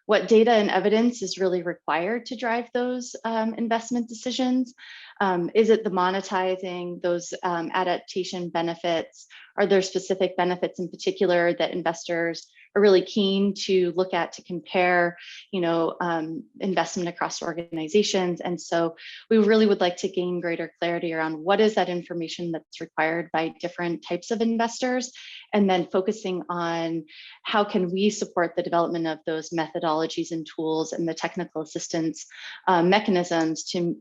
what data and evidence is really required to drive those investment decisions. Is it the monetizing those adaptation benefits? Are there specific benefits in particular that investors are really keen to look at to compare, investment across organizations? And so we really would like to gain greater clarity around what is that information that's required by different types of investors, and then focusing on how can we support the development of those methodologies and tools and the technical assistance mechanisms to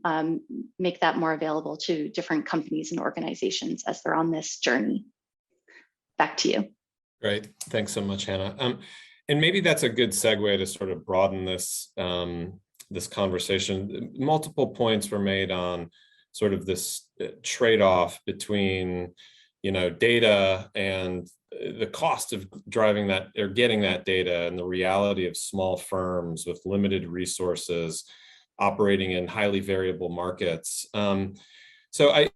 make that more available to different companies and organizations as they're on this journey. Back to you. Great. Thanks so much, Hannah. And maybe that's a good segue to sort of broaden this, this conversation. Multiple points were made on sort of this trade-off between, data and the cost of driving that or getting that data, and the reality of small firms with limited resources operating in highly variable markets. So I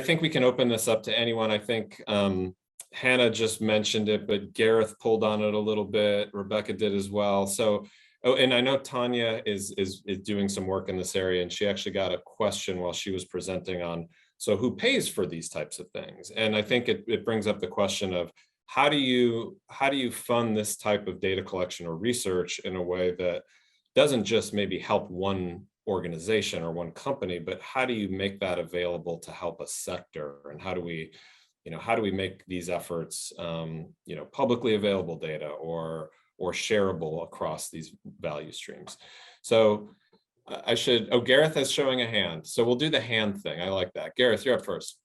think we can open this up to anyone. I think Hannah just mentioned it, but Gareth pulled on it a little bit. Rebecca did as well. So, and I know Tanya is doing some work in this area, and she actually got a question while she was presenting on, so who pays for these types of things? And I think it brings up the question of how do you fund this type of data collection or research in a way that doesn't just maybe help one organization or one company, but how do you make that available to help a sector? And how do we make these efforts, publicly available data or shareable across these value streams? So Gareth is showing a hand. So we'll do the hand thing. I like that. Gareth, you're up first.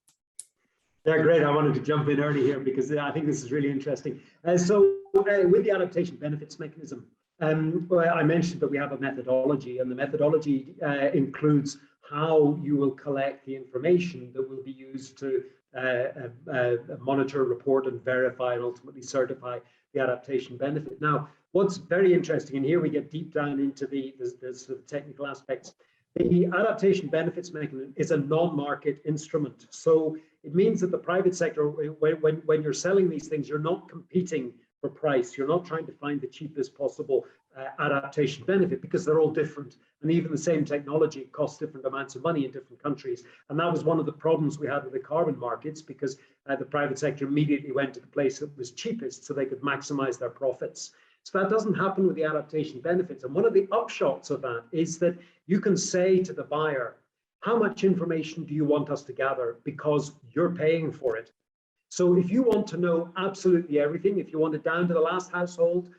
Yeah, great. I wanted to jump in early here because I think this is really interesting. So with the adaptation benefits mechanism, well, I mentioned that we have a methodology, and the methodology includes how you will collect the information that will be used to monitor, report, and verify, and ultimately certify the adaptation benefit. Now, what's very interesting, and here we get deep down into the sort of technical aspects, the adaptation benefits mechanism is a non-market instrument. So it means that the private sector, when you're selling these things, you're not competing for price. You're not trying to find the cheapest possible adaptation benefit, because they're all different. And even the same technology costs different amounts of money in different countries. And that was one of the problems we had with the carbon markets, because the private sector immediately went to the place that was cheapest so they could maximize their profits. So that doesn't happen with the adaptation benefits. And one of the upshots of that is that you can say to the buyer, how much information do you want us to gather, because you're paying for it. So if you want to know absolutely everything, if you want it down to the last household,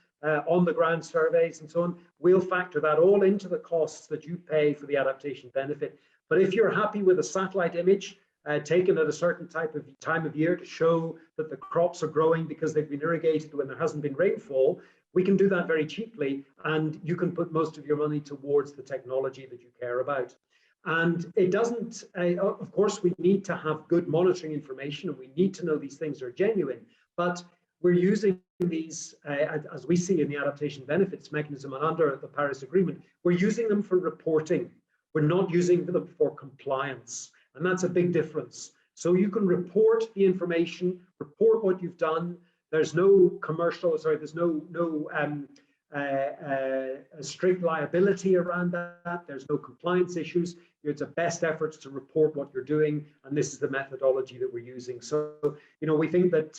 on the ground surveys and so on, we'll factor that all into the costs that you pay for the adaptation benefit. But if you're happy with a satellite image taken at a certain time of year to show that the crops are growing because they've been irrigated when there hasn't been rainfall, we can do that very cheaply, and you can put most of your money towards the technology that you care about. And it doesn't, of course, we need to have good monitoring information, and we need to know these things are genuine, but we're using these, as we see in the adaptation benefits mechanism and under the Paris Agreement, we're using them for reporting. We're not using them for compliance. And that's a big difference. So you can report the information, report what you've done. There's no there's no strict liability around that. There's no compliance issues. it's a best efforts to report what you're doing, and this is the methodology that we're using. So, we think that,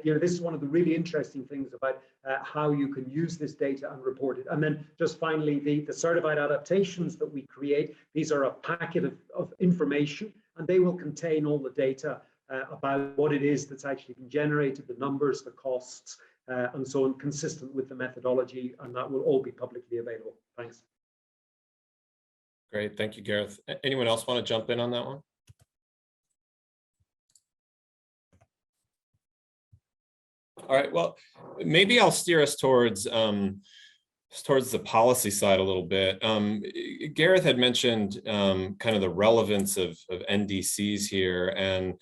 this is one of the really interesting things about how you can use this data and report it. And then just finally, the certified adaptations that we create, these are a packet of information, and they will contain all the data about what it is that's actually been generated, the numbers, the costs, and so on, consistent with the methodology, and that will all be publicly available. Thanks. Great, thank you, Gareth. Anyone else want to jump in on that one? All right, well, maybe I'll steer us towards the policy side a little bit. Gareth had mentioned kind of the relevance of NDCs here, and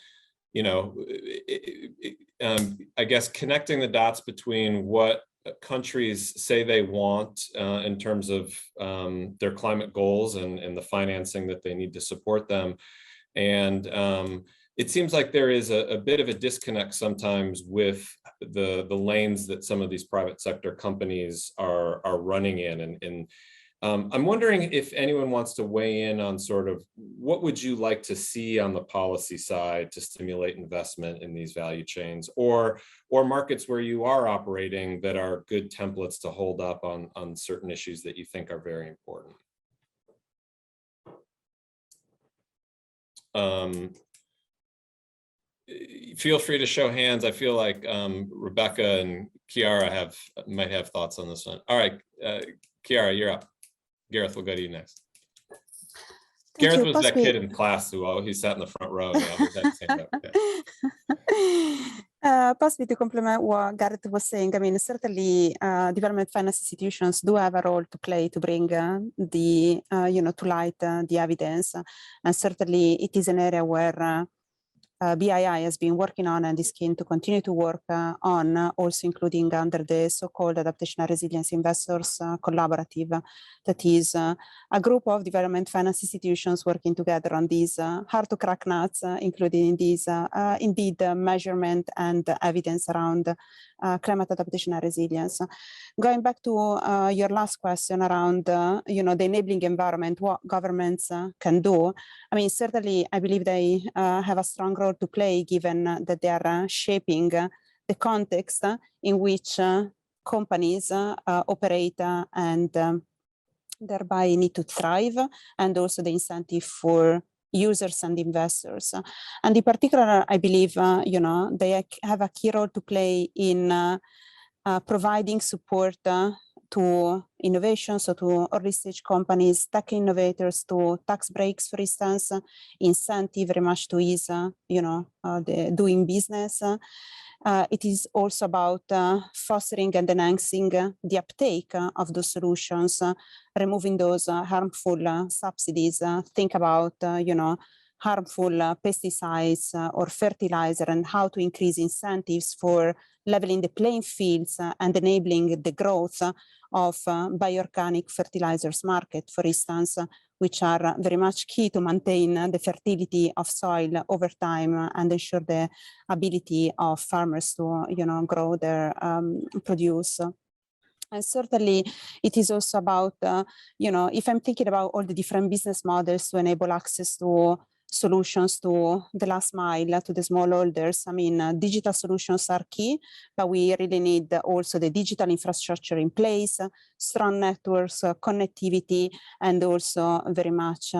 I guess connecting the dots between what countries say they want in terms of their climate goals and the financing that they need to support them. And it seems like there is a bit of a disconnect sometimes with the lanes that some of these private sector companies are running in. And I'm wondering if anyone wants to weigh in on sort of what would you like to see on the policy side to stimulate investment in these value chains, or markets where you are operating that are good templates to hold up on certain issues that you think are very important. Feel free to show hands. I feel like Rebecca and Chiara might have thoughts on this one. All right, Chiara, you're up. Gareth, we'll go to you next. Gareth was that kid in class who sat in the front row. Possibly to complement what Gareth was saying, I mean, certainly development finance institutions do have a role to play to bring to light the evidence. And certainly it is an area where BII has been working on and is keen to continue to work on, also including under the so-called Adaptation and Resilience Investors Collaborative, that is a group of development finance institutions working together on these hard to crack nuts, including these indeed measurement and evidence around climate adaptation and resilience. Going back to your last question around the enabling environment, what governments can do. I mean, certainly I believe they have a strong role to play, given that they are shaping the context in which companies operate and thereby need to thrive, and also the incentive for users and investors. And in particular, I believe, they have a key role to play in providing support to innovation, so to early stage companies, tech innovators, to tax breaks, for instance, incentive very much to ease, the doing business. It is also about fostering and enhancing the uptake of those solutions, removing those harmful subsidies. Think about, harmful pesticides or fertilizer, and how to increase incentives for leveling the playing fields and enabling the growth of bioorganic fertilizers market, for instance, which are very much key to maintain the fertility of soil over time and ensure the ability of farmers to, grow their produce. And certainly it is also about, if I'm thinking about all the different business models to enable access to solutions to the last mile, to the smallholders. I mean, digital solutions are key, but we really need also the digital infrastructure in place, strong networks, connectivity, and also very much,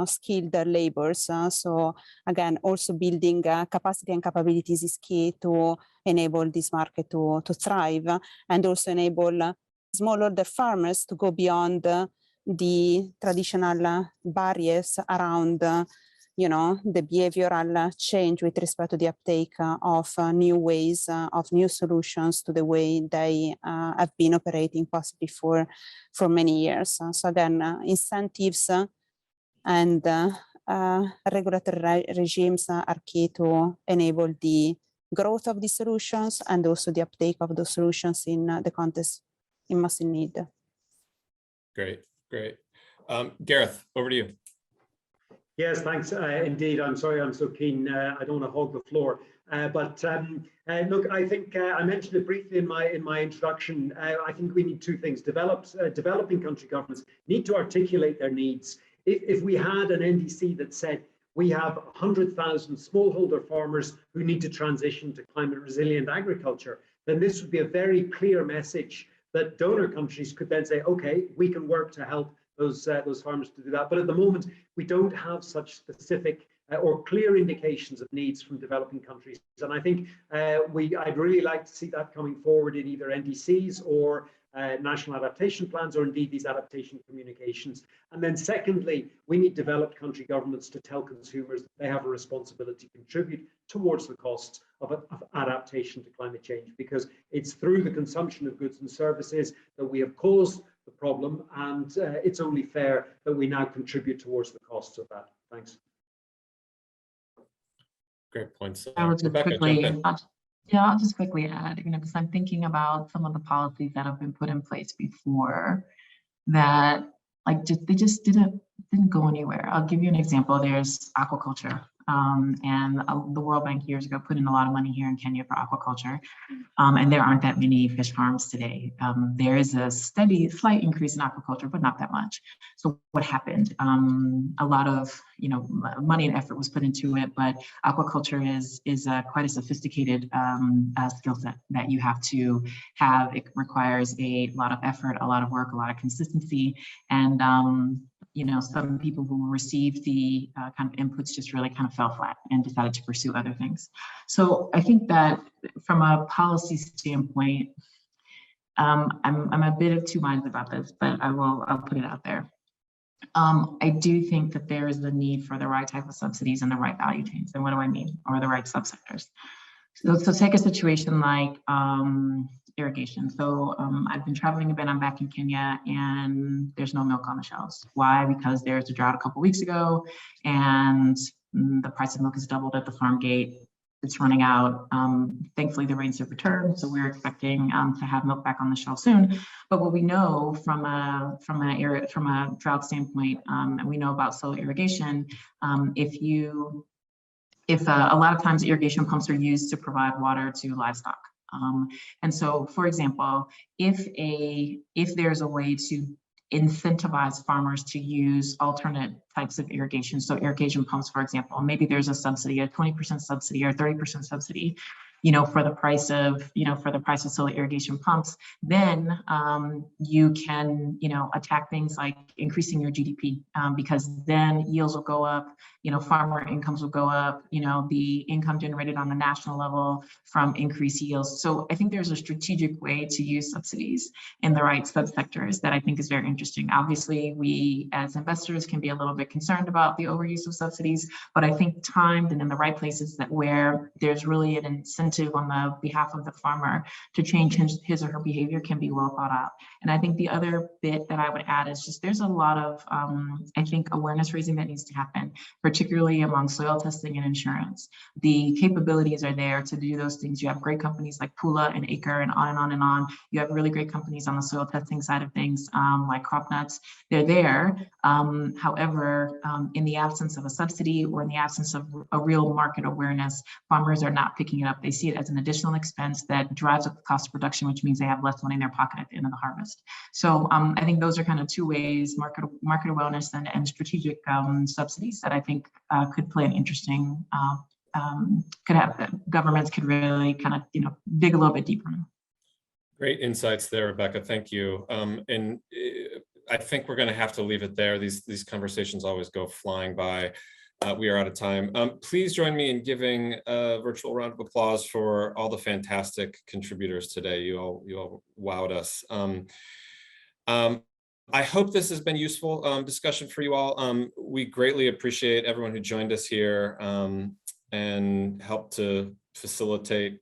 skilled laborers. So again, also building capacity and capabilities is key to enable this market to thrive, and also enable smallholder farmers to go beyond the traditional barriers around the behavioral change with respect to the uptake of new ways, of new solutions to the way they have been operating possibly for many years. So again, incentives and regulatory regimes are key to enable the growth of these solutions and also the uptake of those solutions in the context in most in need. Great. Gareth, over to you. Yes, thanks. Indeed, I'm sorry I'm so keen. I don't want to hog the floor. But look, I think I mentioned it briefly in my introduction. I think we need two things. Developing country governments need to articulate their needs if we had an NDC that said, we have 100,000 smallholder farmers who need to transition to climate resilient agriculture, then this would be a very clear message that donor countries could then say, okay, we can work to help those farmers to do that. But at the moment, we don't have such specific or clear indications of needs from developing countries. And I think I'd really like to see that coming forward in either NDCs or national adaptation plans, or indeed these adaptation communications. And then secondly, we need developed country governments to tell consumers that they have a responsibility to contribute towards the costs of adaptation to climate change, because it's through the consumption of goods and services that we have caused the problem, and it's only fair that we now contribute towards the costs of that. Thanks. Great points. I'll just Rebecca, quickly, jump in. I'll just quickly add, because I'm thinking about some of the policies that have been put in place before that, they just didn't go anywhere. I'll give you an example. There's aquaculture, and the World Bank years ago put in a lot of money here in Kenya for aquaculture, and there aren't that many fish farms today. There is a slight increase in aquaculture, but not that much. So what happened? A lot of money and effort was put into it, but aquaculture is quite a sophisticated skill set that you have to have. It requires a lot of effort, a lot of work, a lot of consistency, and some people who received the kind of inputs just really kind of fell flat and decided to pursue other things. So I think that from a policy standpoint, I'm a bit of two minds about this, but I'll put it out there. I do think that there is the need for the right type of subsidies and the right value chains. And what do I mean? Or the right subsectors. So take a situation like irrigation. So I've been traveling a bit, I'm back in Kenya, and there's no milk on the shelves. Why? Because there's a drought a couple weeks ago, and the price of milk has doubled at the farm gate. It's running out. Thankfully, the rains have returned, so we're expecting to have milk back on the shelf soon. But what we know from a drought standpoint, and we know about solar irrigation, if a lot of times irrigation pumps are used to provide water to livestock. And so, for example, if there's a way to incentivize farmers to use alternate types of irrigation, so irrigation pumps, for example, maybe there's a subsidy, a 20% subsidy or 30% subsidy, for the price of solar irrigation pumps, then you can, attack things like increasing your GDP, because then yields will go up, farmer incomes will go up, the income generated on the national level from increased yields. So I think there's a strategic way to use subsidies in the right subsectors that I think is very interesting. Obviously, we as investors can be a little bit concerned about the overuse of subsidies, but I think timed and in the right places where there's really an incentive on the behalf of the farmer to change his or her behavior can be well thought out. And I think the other bit that I would add is just there's a lot of, I think, awareness raising that needs to happen, particularly among soil testing and insurance. The capabilities are there to do those things. You have great companies like Pula and Acre and on and on and on. You have really great companies on the soil testing side of things, like Crop Nuts. They're there. However, in the absence of a subsidy or in the absence of a real market awareness, farmers are not picking it up. They see it as an additional expense that drives up the cost of production, which means they have less money in their pocket at the end of the harvest. So I think those are kind of two ways, market awareness and strategic subsidies that I think could play an interesting, governments could really kind of, dig a little bit deeper. Great insights there, Rebecca. Thank you. And I think we're going to have to leave it there. These conversations always go flying by. We are out of time. Please join me in giving a virtual round of applause for all the fantastic contributors today. You all wowed us. I hope this has been useful discussion for you all. We greatly appreciate everyone who joined us here and helped to facilitate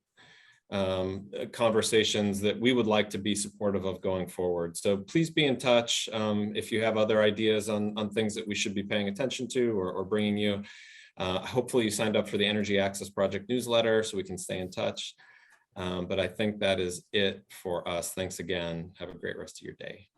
conversations that we would like to be supportive of going forward. So please be in touch if you have other ideas on things that we should be paying attention to or bringing you. Hopefully you signed up for the Energy Access Project newsletter so we can stay in touch. But I think that is it for us. Thanks again. Have a great rest of your day.